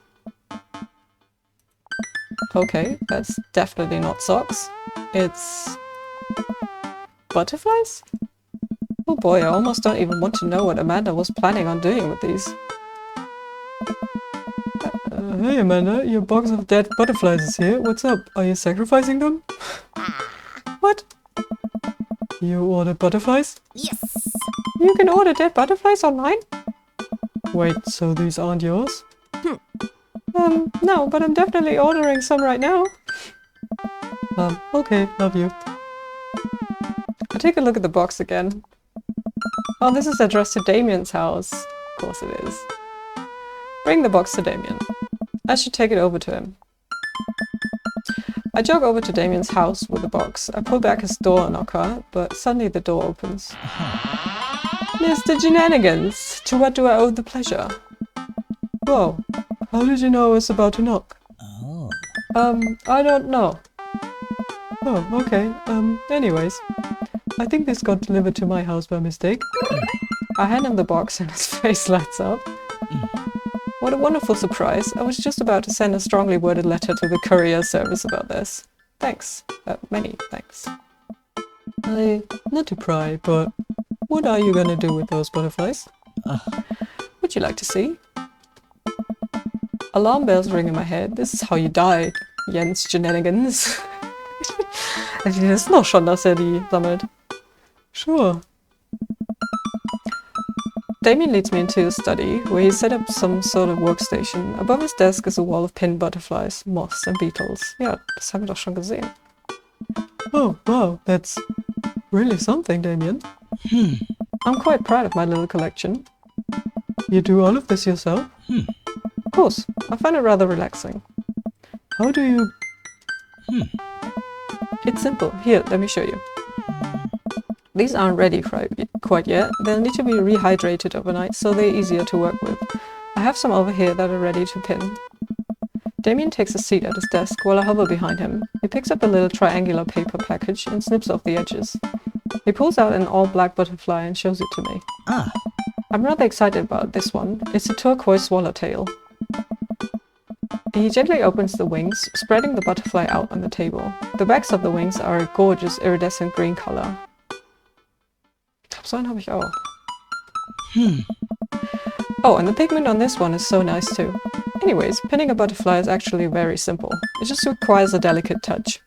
S1: Okay, that's definitely not socks. It's... butterflies? Oh boy, I almost don't even want to know what Amanda was planning on doing with these. Hey Amanda, your box of dead butterflies is here. What's up? Are you sacrificing them? What? You ordered butterflies?
S3: Yes.
S1: You can order dead butterflies online? Wait, so these aren't yours? No, but I'm definitely ordering some right now. Okay, love you. I take a look at the box again. Oh, this is addressed to Damian's house. Of course it is. Bring the box to Damian. I should take it over to him. I jog over to Damian's house with the box. I pull back his door knocker, but suddenly the door opens. Mr. Shenanigans, to what do I owe the pleasure? Whoa, how did you know I was about to knock?
S3: Oh.
S1: I don't know. Oh, okay. Anyways. I think this got delivered to my house by mistake. I hand him the box and his face lights up. What a wonderful surprise. I was just about to send a strongly worded letter to the courier service about this. Thanks. Many thanks. Not to pry, but what are you gonna do with those butterflies? Would you like to see? Alarm bells ring in my head. This is how you died, Jens Shenanigans. Ich weiß noch schon, dass die sammelt. Sure. Damian leads me into his study, where he set up some sort of workstation. Above his desk is a wall of pinned butterflies, moths and beetles. Ja, das haben wir doch schon gesehen. Oh, wow, that's really something, Damian. I'm quite proud of my little collection. You do all of this yourself? Of course, I find it rather relaxing. How do you... It's simple. Here, let me show you. These aren't ready quite yet. They'll need to be rehydrated overnight, so they're easier to work with. I have some over here that are ready to pin. Damian takes a seat at his desk while I hover behind him. He picks up a little triangular paper package and snips off the edges. He pulls out an all-black butterfly and shows it to me. I'm rather excited about this one. It's a turquoise swallowtail. He gently opens the wings, spreading the butterfly out on the table. The backs of the wings are a gorgeous iridescent green color. Ich glaube, so einen habe ich auch. Oh, and the pigment on this one is so nice too. Anyways, pinning a butterfly is actually very simple. It just requires a delicate touch.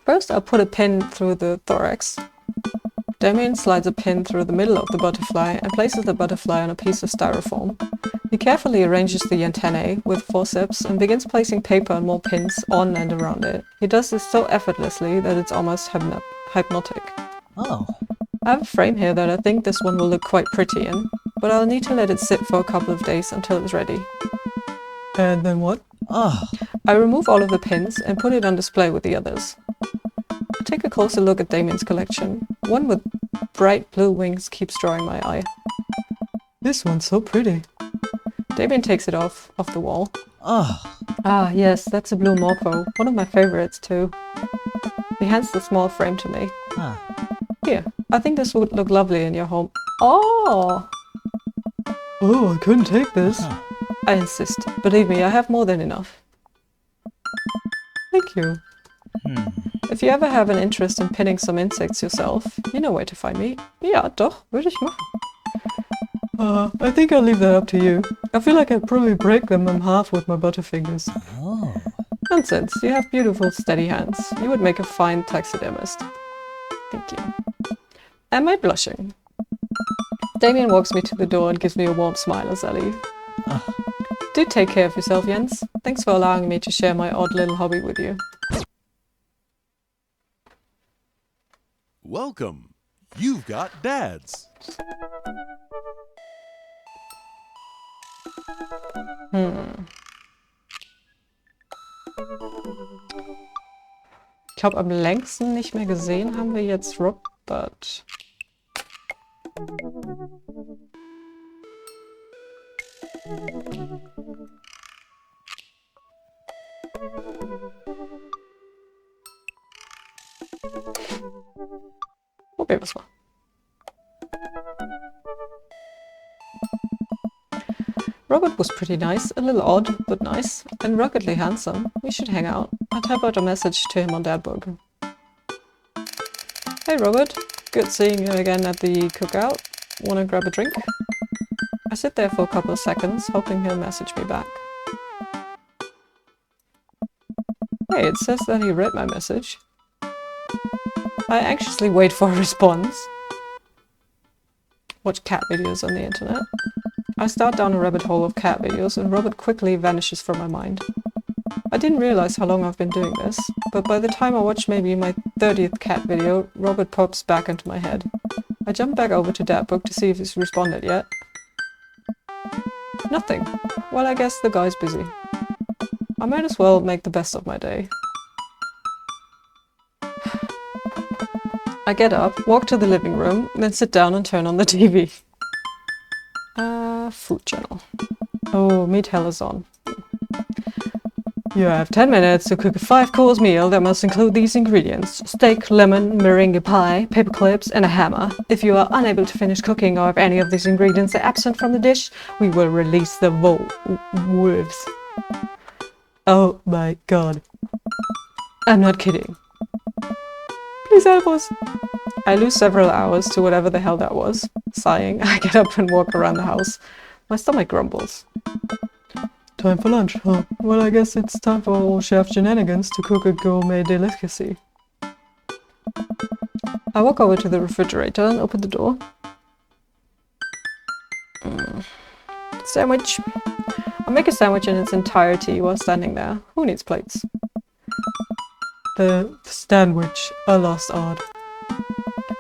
S1: First, I'll put a pin through the thorax. Damian slides a pin through the middle of the butterfly and places the butterfly on a piece of styrofoam. He carefully arranges the antennae with forceps and begins placing paper and more pins on and around it. He does this so effortlessly that it's almost hypnotic.
S3: Oh.
S1: I have a frame here that I think this one will look quite pretty in, but I'll need to let it sit for a couple of days until it's ready. And then what? I remove all of the pins and put it on display with the others. Take a closer look at Damian's collection. One with bright blue wings keeps drawing my eye. This one's so pretty. Damian takes it off the wall.
S3: Oh.
S1: Ah, yes, that's a blue morpho. One of my favorites, too. He hands the small frame to me.
S3: Huh.
S1: Here, I think this would look lovely in your home. Oh! Oh, I couldn't take this.
S3: Huh.
S1: I insist. Believe me, I have more than enough. Thank you. If you ever have an interest in pinning some insects yourself, you know where to find me. Ja, doch, würde ich machen. I think I'll leave that up to you. I feel like I'd probably break them in half with my butterfingers.
S3: Oh.
S1: Nonsense, you have beautiful, steady hands. You would make a fine taxidermist. Thank you. Am I blushing? Damian walks me to the door and gives me a warm smile as I leave. Do take care of yourself, Jens. Thanks for allowing me to share my odd little hobby with you.
S2: Welcome. You've got dads.
S1: Ich glaube, am längsten nicht mehr gesehen haben wir jetzt Robert. Probieren wir es mal. Robert was pretty nice, a little odd, but nice, and ruggedly handsome. We should hang out. I type out a message to him on Dadbook. Hey Robert, good seeing you again at the cookout. Wanna grab a drink? I sit there for a couple of seconds, hoping he'll message me back. Hey, it says that he read my message. I anxiously wait for a response. Watch cat videos on the internet. I start down a rabbit hole of cat videos and Robert quickly vanishes from my mind. I didn't realize how long I've been doing this, but by the time I watch maybe my 30th cat video, Robert pops back into my head. I jump back over to Dadbook to see if he's responded yet. Nothing. Well, I guess the guy's busy. I might as well make the best of my day. I get up, walk to the living room, then sit down and turn on the TV. Food channel. Oh, meat hell is on. You have 10 minutes to cook a 5-course meal that must include these ingredients: steak, lemon, meringue pie, paper clips, and a hammer. If you are unable to finish cooking or if any of these ingredients are absent from the dish, we will release the wolves. Oh my god. I'm not kidding. Please help us. I lose several hours to whatever the hell that was. Sighing, I get up and walk around the house. My stomach grumbles. Time for lunch, huh? Well, I guess it's time for old Chef Shenanigans to cook a gourmet delicacy. I walk over to the refrigerator and open the door. Sandwich. I make a sandwich in its entirety while standing there. Who needs plates? The sandwich, a lost art.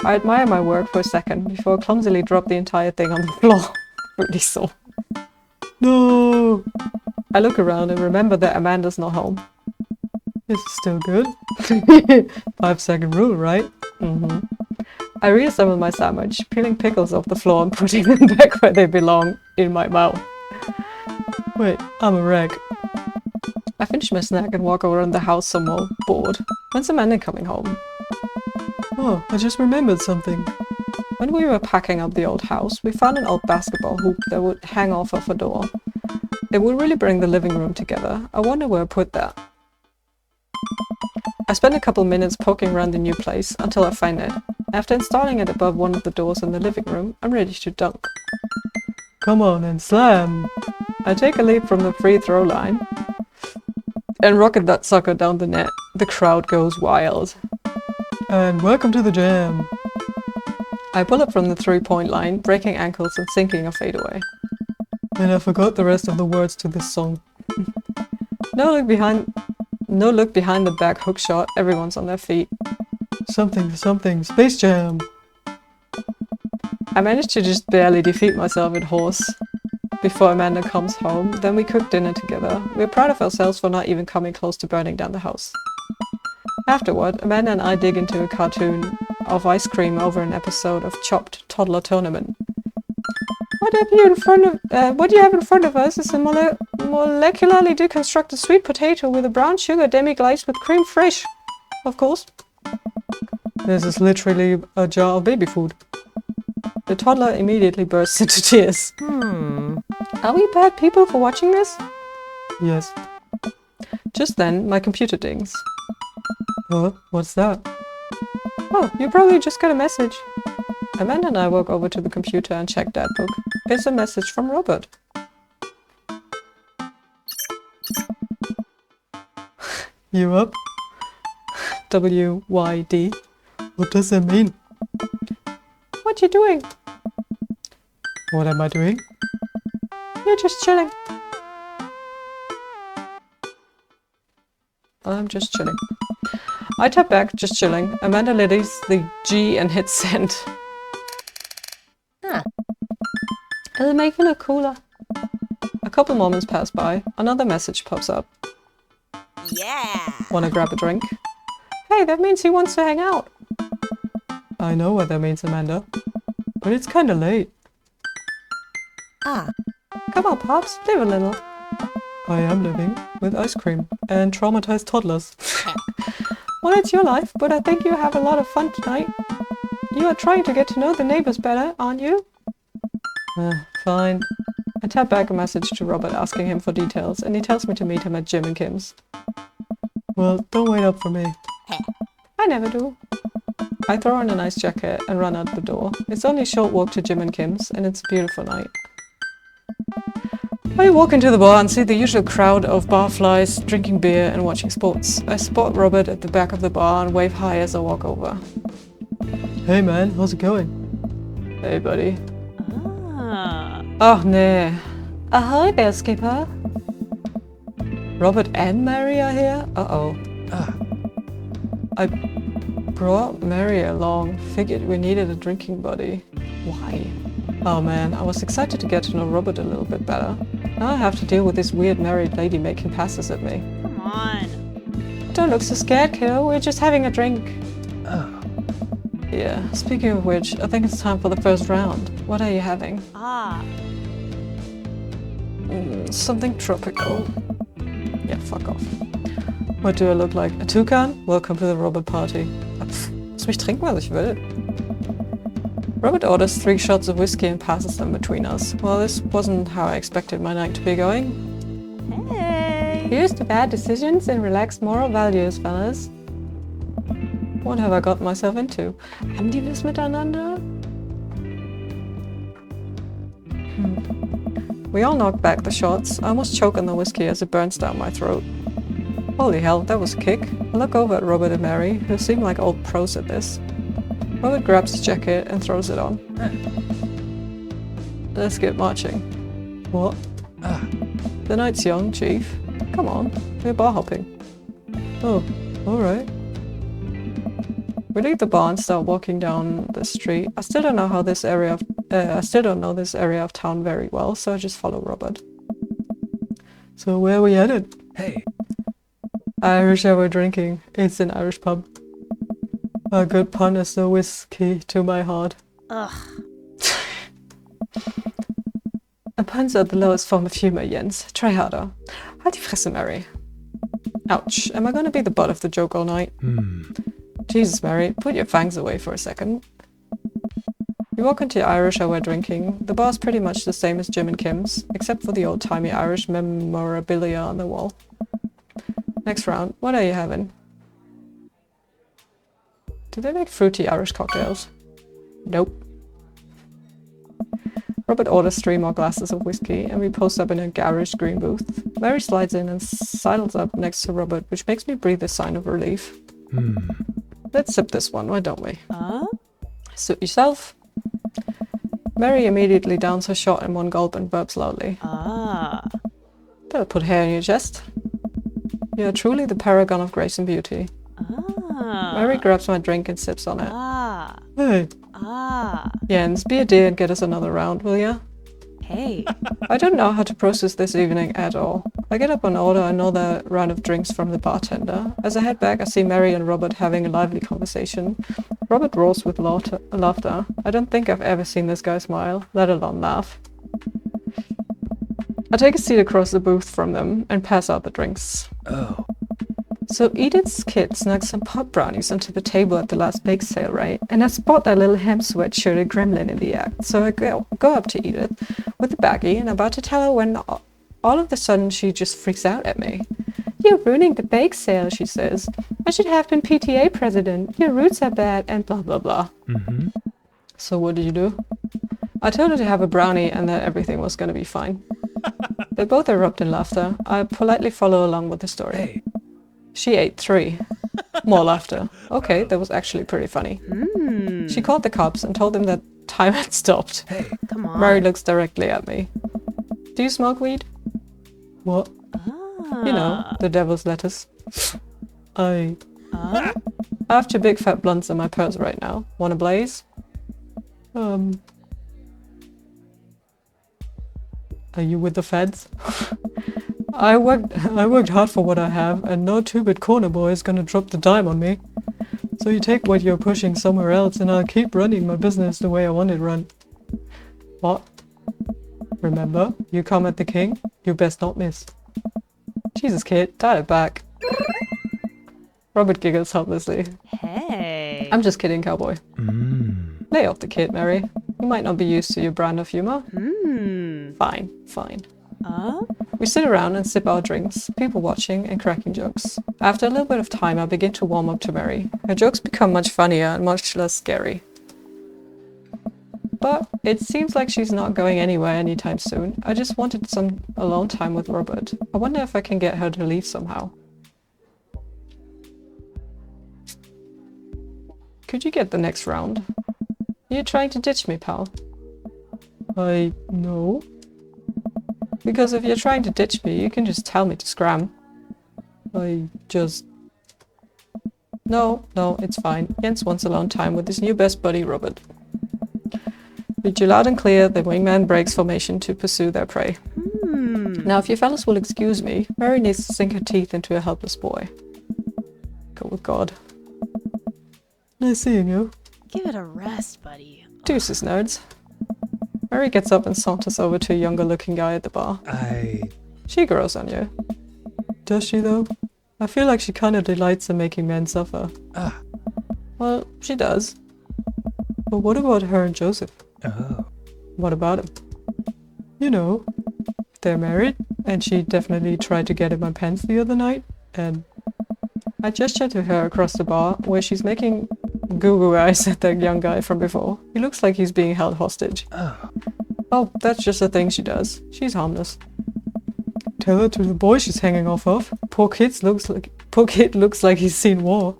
S1: I admire my work for a second before I clumsily drop the entire thing on the floor. Really sore. No! I look around and remember that Amanda's not home. This is still good. 5-second rule, right? I reassemble my sandwich, peeling pickles off the floor and putting them back where they belong, in my mouth. Wait, I'm a wreck. I finish my snack and walk around the house some more, bored. When's Amanda coming home? Oh, I just remembered something. When we were packing up the old house, we found an old basketball hoop that would hang off of a door. It would really bring the living room together. I wonder where I put that. I spend a couple minutes poking around the new place until I find it. After installing it above one of the doors in the living room, I'm ready to dunk. Come on and slam! I take a leap from the free throw line and rocket that sucker down the net. The crowd goes wild. And welcome to the jam! I pull up from the 3-point line, breaking ankles and sinking a fadeaway. And I forgot the rest of the words to this song. No look behind the back hook shot, everyone's on their feet. Something, Space Jam! I managed to just barely defeat myself at horse before Amanda comes home, then we cook dinner together. We're proud of ourselves for not even coming close to burning down the house. Afterward, Amanda and I dig into a cartoon of ice cream over an episode of Chopped Toddler Tournament. What do you have in front of us is a molecularly deconstructed sweet potato with a brown sugar demi-glazed with creme fraiche. Of course. This is literally a jar of baby food. The toddler immediately bursts into tears. Are we bad people for watching this? Yes. Just then, my computer dings. Huh? What's that? Oh, you probably just got a message. Amanda and I walk over to the computer and check that book. It's a message from Robert. You up? WYD. What does that mean? What you doing? What am I doing? You're just chilling. I'm just chilling. I tap back, just chilling. Amanda ladies the G and hits send.
S3: Huh.
S1: It'll make me look cooler. A couple moments pass by. Another message pops up.
S3: Yeah.
S1: Wanna grab a drink? Hey, that means he wants to hang out. I know what that means, Amanda. But it's kinda late.
S3: Ah.
S1: Come on, Pops, live a little. I am living with ice cream and traumatized toddlers. Well, it's your life, but I think you have a lot of fun tonight. You are trying to get to know the neighbors better, aren't you? Fine. I tap back a message to Robert asking him for details, and he tells me to meet him at Jim and Kim's. Well, don't wait up for me. I never do. I throw on a nice jacket and run out the door. It's only a short walk to Jim and Kim's, and it's a beautiful night. I walk into the bar and see the usual crowd of barflies drinking beer and watching sports. I spot Robert at the back of the bar and wave hi as I walk over. Hey man, how's it going? Hey buddy.
S3: Ah.
S1: Oh nee. Ahoy there, Skipper. Robert and Mary are here? Uh-oh. I brought Mary along. Figured we needed a drinking buddy. Why? Oh man, I was excited to get to know Robert a little bit better. Now I have to deal with this weird married lady making passes at me.
S3: Come on.
S1: Don't look so scared, kiddo. We're just having a drink.
S3: Oh.
S1: Yeah, speaking of which, I think it's time for the first round. What are you having?
S3: Ah.
S1: Something tropical. Yeah, fuck off. What do I look like? A toucan? Welcome to the Robert party. Lass mich trinken, was ich will. Robert orders 3 shots of whiskey and passes them between us. Well, this wasn't how I expected my night to be going.
S3: Hey.
S1: Here's to bad decisions and relaxed moral values, fellas. What have I got myself into? Haben die was miteinander? We all knock back the shots. I almost choke on the whiskey as it burns down my throat. Holy hell, that was a kick. I look over at Robert and Mary, who seem like old pros at this. Robert grabs his jacket and throws it on. Let's get marching. What? The night's young, Chief. Come on, we're bar hopping. Oh, alright. We leave the bar and start walking down the street. I still don't know this area of town very well, so I just follow Robert. So where are we headed?
S2: Hey,
S1: Irish hour drinking. It's an Irish pub. A good pun is the whiskey to my heart.
S3: Ugh.
S1: And puns are the lowest form of humor, Jens. Try harder. Halt die Fresse, Mary. Ouch. Am I gonna be the butt of the joke all night? Jesus, Mary, put your fangs away for a second. We walk into Irish hour drinking. The bar's pretty much the same as Jim and Kim's, except for the old-timey Irish memorabilia on the wall. Next round, what are you having? Do they make fruity Irish cocktails? Nope. Robert orders 3 more glasses of whiskey, and we post up in a garish green booth. Mary slides in and sidles up next to Robert, which makes me breathe a sign of relief. Let's sip this one, why don't we? Suit yourself. Mary immediately downs her shot in one gulp and burps loudly. That'll put hair in your chest. You're truly the paragon of grace and beauty. Mary grabs my drink and sips on it. Hey. Jens, be a dear and get us another round, will ya?
S3: Hey.
S1: I don't know how to process this evening at all. I get up and order another round of drinks from the bartender. As I head back, I see Mary and Robert having a lively conversation. Robert roars with laughter. I don't think I've ever seen this guy smile, let alone laugh. I take a seat across the booth from them and pass out the drinks.
S4: Oh.
S1: So Edith's kid snuck some pot brownies onto the table at the last bake sale, right? And I spot that little hem sweatshirted gremlin in the act. So I go up to Edith with the baggie and about to tell her when all of a sudden she just freaks out at me. "You're ruining the bake sale," she says. "I should have been PTA president. Your roots are bad," and blah, blah, blah.
S4: Mm-hmm.
S1: So what did you do? I told her to have a brownie and that everything was going to be fine. They both erupt in laughter. I politely follow along with the story.
S4: Hey.
S1: She ate 3. More laughter. Okay, that was actually pretty funny. She called the cops and told them that time had stopped.
S4: Hey.
S3: Come on.
S1: Mary looks directly at me. "Do you smoke weed?" "What?" "You know, the devil's lettuce." I have 2 big fat blunts in my purse right now. Want a blaze? Are you with the feds? I worked hard for what I have, and no 2-bit corner boy is gonna drop the dime on me. So you take what you're pushing somewhere else, and I'll keep running my business the way I want it run. What? Remember, you come at the king, you best not miss. Jesus, kid, dial it back. Robert giggles helplessly.
S3: Hey.
S1: I'm just kidding, cowboy. Lay off the kid, Mary. You might not be used to your brand of humor. Fine, fine. We sit around and sip our drinks, people watching and cracking jokes. After a little bit of time, I begin to warm up to Mary. Her jokes become much funnier and much less scary. But it seems like she's not going anywhere anytime soon. I just wanted some alone time with Robert. I wonder if I can get her to leave somehow. Could you get the next round? You're trying to ditch me, pal. No. Because if you're trying to ditch me, you can just tell me to scram. No, it's fine. Jens wants alone time with his new best buddy, Robert. Read you loud and clear, the wingman breaks formation to pursue their prey. Now, if you fellas will excuse me, Mary needs to sink her teeth into a helpless boy. Go with God. Nice seeing you.
S3: Give it a rest, buddy.
S1: Deuces, nerds. Mary gets up and saunters over to a younger-looking guy at the bar. She grows on you. Does she, though? I feel like she kind of delights in making men suffer. Well, she does. But what about her and Joseph?
S4: Oh.
S1: What about him? You know, they're married, and she definitely tried to get in my pants the other night, and I gesture to her across the bar, where she's making goo-goo eyes at that young guy from before. He looks like he's being held hostage. Oh, that's just a thing she does. She's harmless. Tell her to the boy she's hanging off of. Poor kid looks like he's seen war.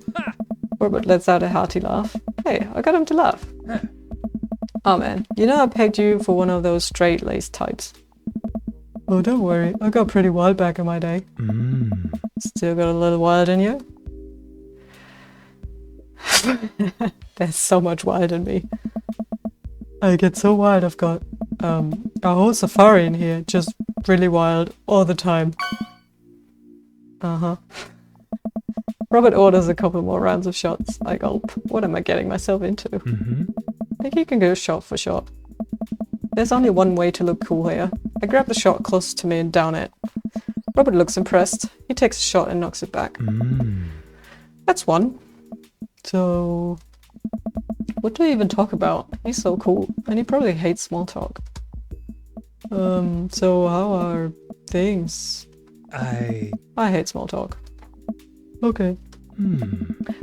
S1: Robert lets out a hearty laugh. Hey, I got him to laugh. Oh man, you know I pegged you for one of those straight-laced types. Oh, don't worry, I got pretty wild back in my day. Still got a little wild in you? There's so much wild in me. I get so wild, I've got a whole safari in here, just really wild all the time. Robert orders a couple more rounds of shots. I gulp. What am I getting myself into? I think you can go shot for shot. There's only one way to look cool here. I grab the shot closest to me and down it. Robert looks impressed. He takes a shot and knocks it back. That's one. So, what do we even talk about? He's so cool, and he probably hates small talk. So how are things? I hate small talk. Okay.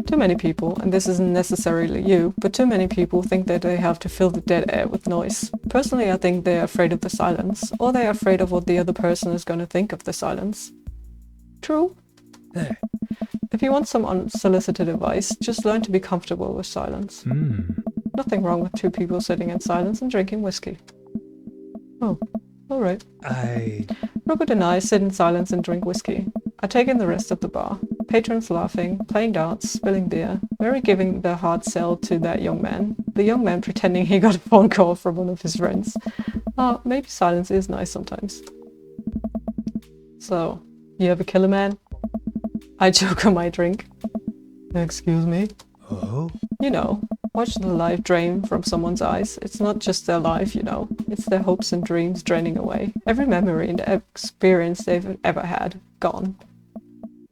S1: Too many people, and this isn't necessarily you, but too many people think that they have to fill the dead air with noise. Personally, I think they're afraid of the silence, or they're afraid of what the other person is going to think of the silence. True. If you want some unsolicited advice, just learn to be comfortable with silence. Nothing wrong with 2 people sitting in silence and drinking whiskey. Oh, alright. Robert and I sit in silence and drink whiskey. I take in the rest of the bar. Patrons laughing, playing darts, spilling beer. Mary giving the hard sell to that young man. The young man pretending he got a phone call from one of his friends. Maybe silence is nice sometimes. So, you ever kill a man? I choke on my drink. Excuse me?
S2: Oh?
S1: You know, watch the life drain from someone's eyes. It's not just their life, you know. It's their hopes and dreams draining away. Every memory and experience they've ever had, gone.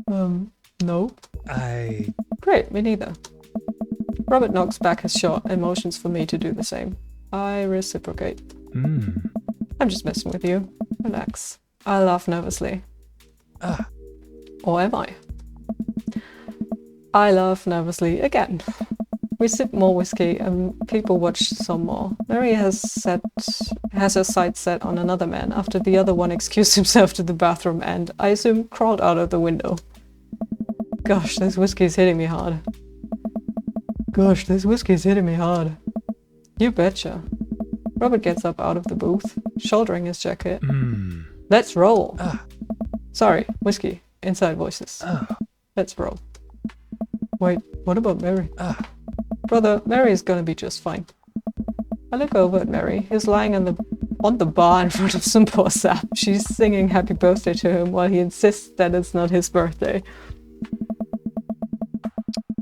S1: No. Great, me neither. Robert knocks back his shot and motions for me to do the same. I reciprocate. I'm just messing with you. Relax. I laugh nervously. Or am I? I laugh nervously again. We sip more whiskey and people watch some more. Mary has her sights set on another man after the other one excused himself to the bathroom and, I assume, crawled out of the window. Gosh, this whiskey's hitting me hard. You betcha. Robert gets up out of the booth, shouldering his jacket. Let's roll. Sorry, whiskey. Inside voices. Let's roll. Wait, what about Mary? Brother, Mary is gonna be just fine. I look over at Mary, who's lying on the bar in front of some poor sap. She's singing happy birthday to him while he insists that it's not his birthday.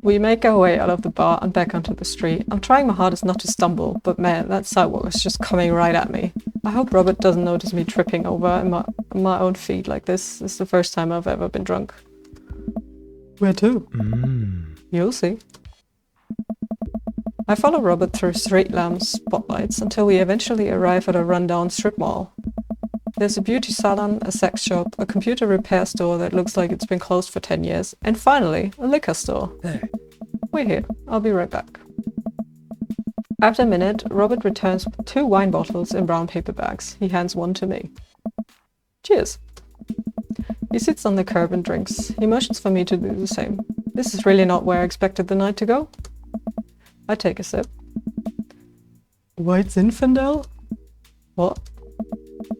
S1: We make our way out of the bar and back onto the street. I'm trying my hardest not to stumble, but man, that sidewalk is just coming right at me. I hope Robert doesn't notice me tripping over my own feet like this. This is the first time I've ever been drunk. Where to? You'll see. I follow Robert through street lamp spotlights until we eventually arrive at a rundown strip mall. There's a beauty salon, a sex shop, a computer repair store that looks like it's been closed for 10 years, and finally, a liquor store. We're here. I'll be right back. After a minute, Robert returns with 2 wine bottles in brown paper bags. He hands one to me. Cheers. He sits on the curb and drinks. He motions for me to do the same. This is really not where I expected the night to go. I take a sip. White Zinfandel? What?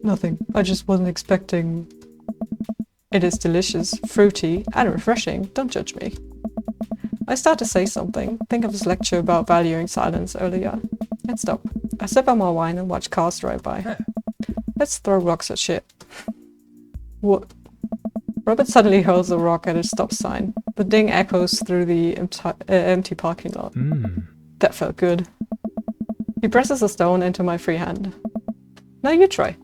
S1: Nothing. I just wasn't expecting... It is delicious, fruity, and refreshing. Don't judge me. I start to say something. Think of his lecture about valuing silence earlier. And stop. I sip on my wine and watch cars drive by. Let's throw rocks at shit. What? Robert suddenly hurls a rock at a stop sign. The ding echoes through the empty parking lot. That felt good. He presses a stone into my free hand. Now you try.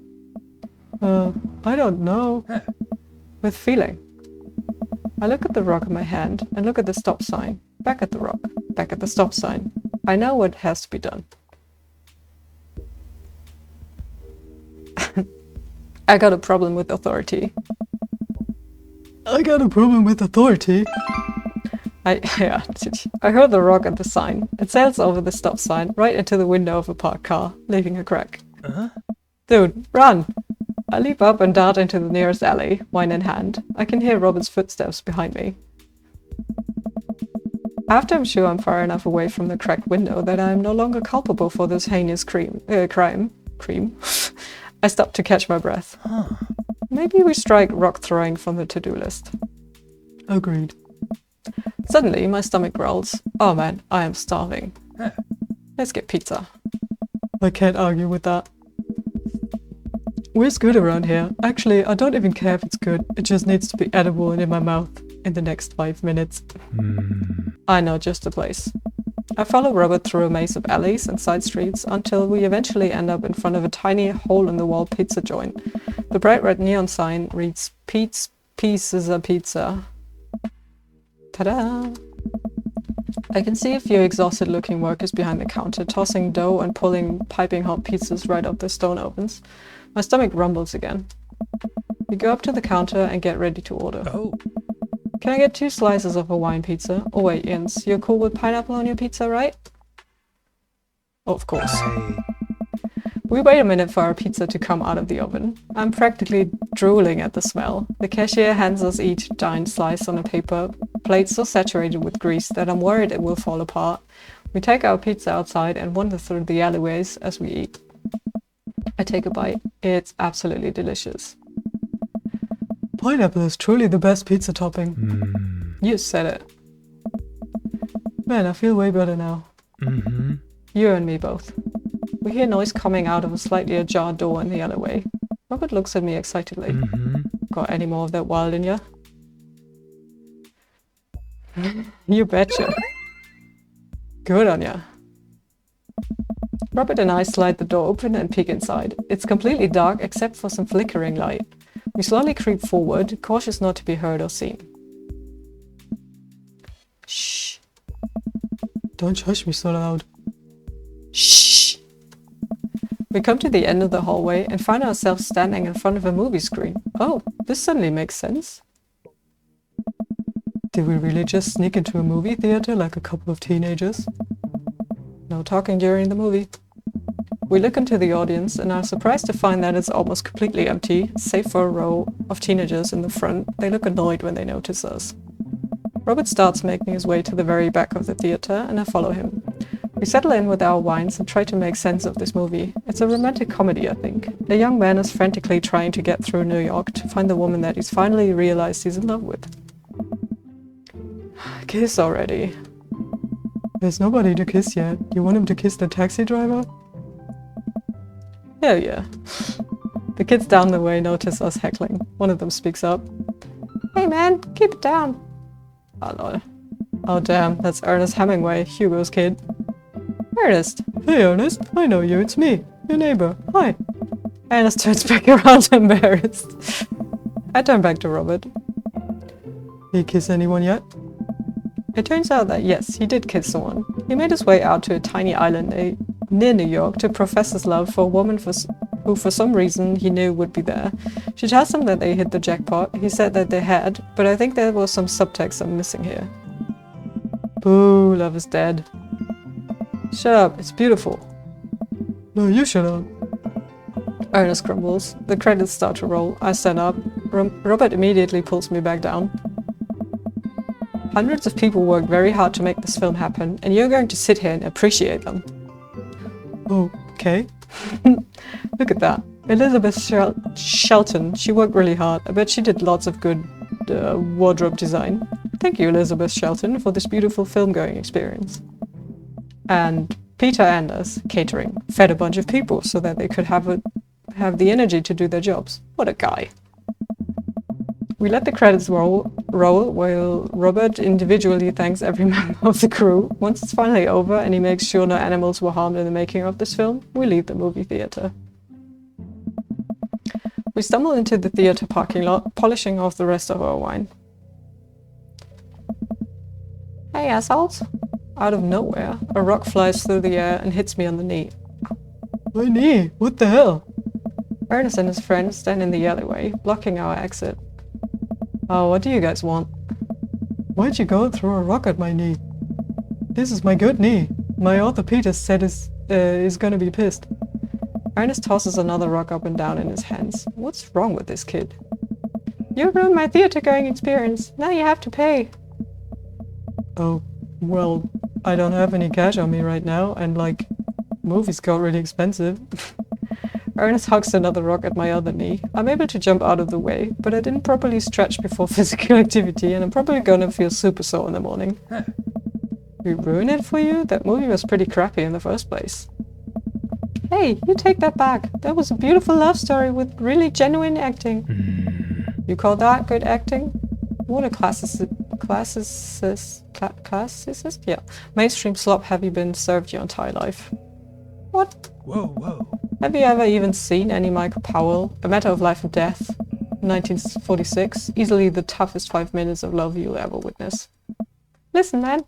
S1: I don't know. With feeling. I look at the rock in my hand and look at the stop sign. Back at the rock. Back at the stop sign. I know what has to be done. I got a problem with authority. I hurl the rock at the sign. It sails over the stop sign, right into the window of a parked car, leaving a crack. Dude, run! I leap up and dart into the nearest alley, wine in hand. I can hear Robert's footsteps behind me. After I'm sure I'm far enough away from the cracked window that I am no longer culpable for this heinous crime, I stop to catch my breath. Maybe we strike rock throwing from the to-do list. Agreed. Suddenly, my stomach growls. Oh man, I am starving. Let's get pizza. I can't argue with that. Where's good around here? Actually, I don't even care if it's good. It just needs to be edible and in my mouth in the next 5 minutes. I know just the place. I follow Robert through a maze of alleys and side streets until we eventually end up in front of a tiny hole-in-the-wall pizza joint. The bright red neon sign reads, Pete's Pieces of Pizza. Ta-da! I can see a few exhausted-looking workers behind the counter, tossing dough and pulling piping hot pizzas right off the stone ovens. My stomach rumbles again. We go up to the counter and get ready to order. Can I get 2 slices of Hawaiian pizza? Oh wait, Jens, you're cool with pineapple on your pizza, right? Oh, of course. We wait a minute for our pizza to come out of the oven. I'm practically drooling at the smell. The cashier hands us each a giant slice on a paper plate so saturated with grease that I'm worried it will fall apart. We take our pizza outside and wander through the alleyways as we eat. I take a bite. It's absolutely delicious. Pineapple is truly the best pizza topping. You said it. Man, I feel way better now. You and me both. We hear noise coming out of a slightly ajar door in the alleyway. Robert looks at me excitedly. Got any more of that wild in ya? You betcha. Good on ya. Robert and I slide the door open and peek inside. It's completely dark except for some flickering light. We slowly creep forward, cautious not to be heard or seen. Shh. Don't shush me so loud. Shh. We come to the end of the hallway and find ourselves standing in front of a movie screen. Oh, this suddenly makes sense. Did we really just sneak into a movie theater like a couple of teenagers? No talking during the movie. We look into the audience and are surprised to find that it's almost completely empty, save for a row of teenagers in the front. They look annoyed when they notice us. Robert starts making his way to the very back of the theater and I follow him. We settle in with our wines and try to make sense of this movie. It's a romantic comedy, I think. A young man is frantically trying to get through New York to find the woman that he's finally realized he's in love with. Kiss already. There's nobody to kiss yet. You want him to kiss the taxi driver? Hell yeah. The kids down the way notice us heckling. One of them speaks up. Hey man, keep it down. Oh lol. Oh damn, that's Ernest Hemingway, Hugo's kid. Ernest. Hey Ernest, I know you, it's me, your neighbor. Hi. Ernest turns back around embarrassed. I turn back to Robert. He kiss anyone yet? It turns out that yes, he did kiss someone. He made his way out to a tiny island near New York to profess his love for a woman who for some reason he knew would be there. She tells him that they hit the jackpot. He said that they had, but I think there was some subtext I'm missing here. Boo, love is dead. Shut up, it's beautiful. No, you shut up. Ernest grumbles. The credits start to roll. I stand up. Robert immediately pulls me back down. Hundreds of people worked very hard to make this film happen, and you're going to sit here and appreciate them. Okay. Look at that. Elizabeth Shelton. She worked really hard. I bet she did lots of good wardrobe design. Thank you, Elizabeth Shelton, for this beautiful film-going experience. And Peter Anders, catering, fed a bunch of people so that they could have the energy to do their jobs. What a guy. We let the credits roll while Robert individually thanks every member of the crew. Once it's finally over and he makes sure no animals were harmed in the making of this film, we leave the movie theater. We stumble into the theater parking lot, polishing off the rest of our wine. Hey assholes! Out of nowhere, a rock flies through the air and hits me on the knee. My knee? What the hell? Ernest and his friends stand in the alleyway, blocking our exit. Oh, what do you guys want? Why'd you go and throw a rock at my knee? This is my good knee. My orthopedist said is gonna be pissed. Ernest tosses another rock up and down in his hands. What's wrong with this kid? You ruined my theater-going experience. Now you have to pay. Oh, well, I don't have any cash on me right now, and like, movies got really expensive. Ernest hugs another rock at my other knee. I'm able to jump out of the way, but I didn't properly stretch before physical activity, and I'm probably gonna feel super sore in the morning. We ruined it for you? That movie was pretty crappy in the first place. Hey, you take that back. That was a beautiful love story with really genuine acting. You call that good acting? What a classicist? Yeah. Mainstream slop have you been served your entire life? What?
S2: Whoa.
S1: Have you ever even seen any Michael Powell? A Matter of Life and Death, 1946. Easily the toughest 5 minutes of love you'll ever witness. Listen, man.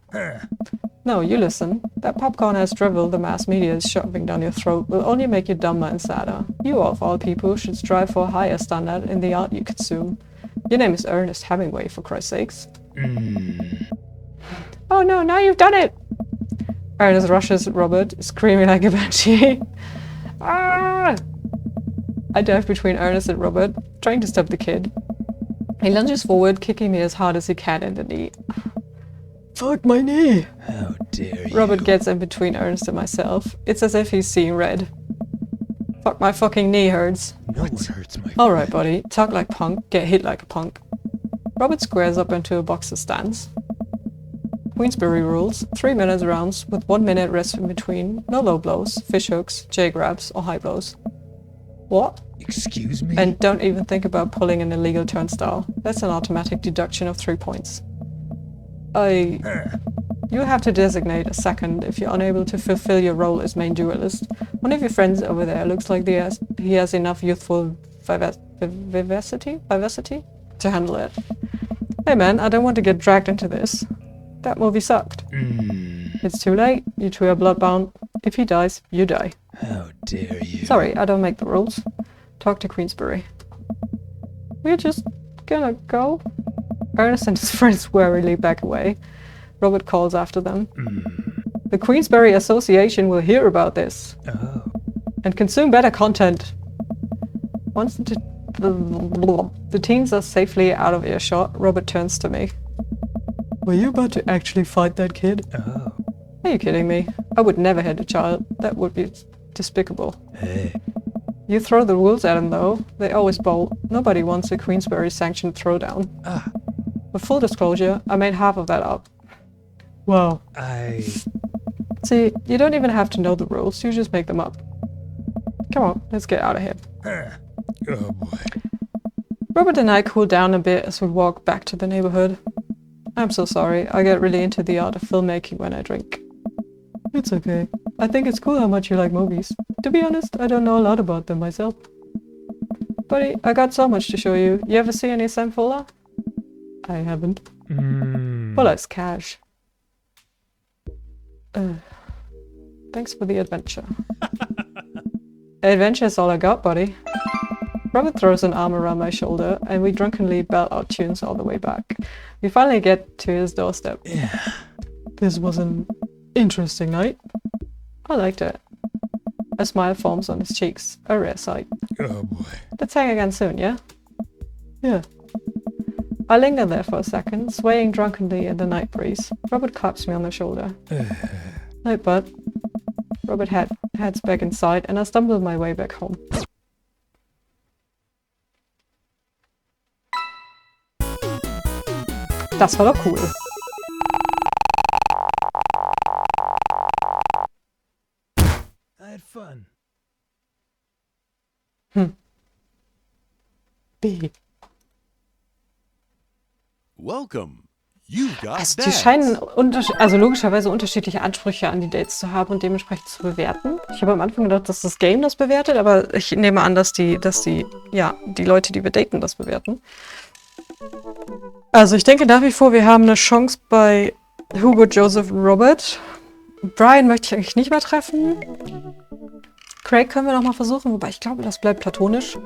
S1: No, you listen. That popcorn-ass drivel the mass media is shoving down your throat will only make you dumber and sadder. You, of all people, should strive for a higher standard in the art you consume. Your name is Ernest Hemingway, for Christ's sakes. Oh no, now you've done it! Ernest rushes at Robert, screaming like a banshee. Ah! I dive between Ernest and Robert, trying to stop the kid. He lunges forward, kicking me as hard as he can in the knee. Fuck my knee!
S2: How dare you?
S1: Robert gets in between Ernest and myself. It's as if he's seeing red. Fuck, my fucking knee hurts.
S2: No one hurts my
S1: Alright buddy, talk like punk, get hit like a punk. Robert squares up into a boxer stance. Queensberry rules, 3 minutes rounds with 1 minute rest in between, no low blows, fish hooks, J grabs, or high blows. What?
S2: Excuse me?
S1: And don't even think about pulling an illegal turnstile. That's an automatic deduction of 3 points. You have to designate a second if you're unable to fulfill your role as main duelist. One of your friends over there looks like he has enough youthful vivacity to handle it. Hey man, I don't want to get dragged into this. That movie sucked. It's too late. You two are bloodbound. If he dies, you die.
S2: How dare you?
S1: Sorry, I don't make the rules. Talk to Queensberry. We're just gonna go? Ernest and his friends warily back away. Robert calls after them. The Queensberry Association will hear about this.
S2: Oh.
S1: And consume better content. Once the teens are safely out of earshot, Robert turns to me. Were you about to actually fight that kid?
S2: Oh.
S1: Are you kidding me? I would never hit a child. That would be despicable.
S2: Hey.
S1: You throw the rules at them though. They always bolt. Nobody wants a Queensberry sanctioned throwdown. With full disclosure, I made half of that up. Wow. See, you don't even have to know the rules, you just make them up. Come on, let's get out of here.
S2: Oh boy.
S1: Robert and I cool down a bit as we walk back to the neighborhood. I'm so sorry, I get really into the art of filmmaking when I drink. It's okay. I think it's cool how much you like movies. To be honest, I don't know a lot about them myself. Buddy, I got so much to show you. You ever see any Sam Fuller? I haven't. Fuller's cash. Thanks for the adventure. Adventure's all I got, buddy. Robert throws an arm around my shoulder, and we drunkenly belt out tunes all the way back. We finally get to his doorstep.
S2: Yeah.
S1: This was an interesting night. I liked it. A smile forms on his cheeks, a rare sight.
S2: Oh boy.
S1: Let's hang again soon, yeah? Yeah. I linger there for a second, swaying drunkenly in the night breeze. Robert claps me on the shoulder. Night, bud. Robert heads back inside, and I stumble my way back home. Das war doch cool.
S2: I had fun.
S1: B.
S4: Welcome. You've got
S1: Also die
S4: dads.
S1: scheinen logischerweise unterschiedliche Ansprüche an die Dates zu haben und dementsprechend zu bewerten. Ich habe am Anfang gedacht, dass das Game das bewertet, aber ich nehme an, dass die Leute, die wir daten, das bewerten. Also ich denke nach wie vor, wir haben eine Chance bei Hugo, Joseph und Robert. Brian möchte ich eigentlich nicht mehr treffen. Craig können wir noch mal versuchen, wobei ich glaube, das bleibt platonisch.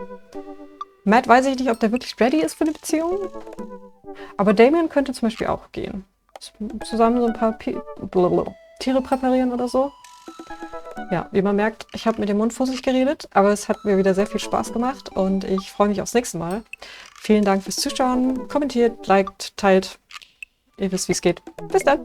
S1: Matt weiß ich nicht, ob der wirklich ready ist für eine Beziehung. Aber Damian könnte zum Beispiel auch gehen. Zusammen so ein paar Tiere präparieren oder so. Ja, wie man merkt, ich habe mit dem Mund fusselig geredet, aber es hat mir wieder sehr viel Spaß gemacht und ich freue mich aufs nächste Mal. Vielen Dank fürs Zuschauen. Kommentiert, liked, teilt. Ihr wisst, wie es geht. Bis dann!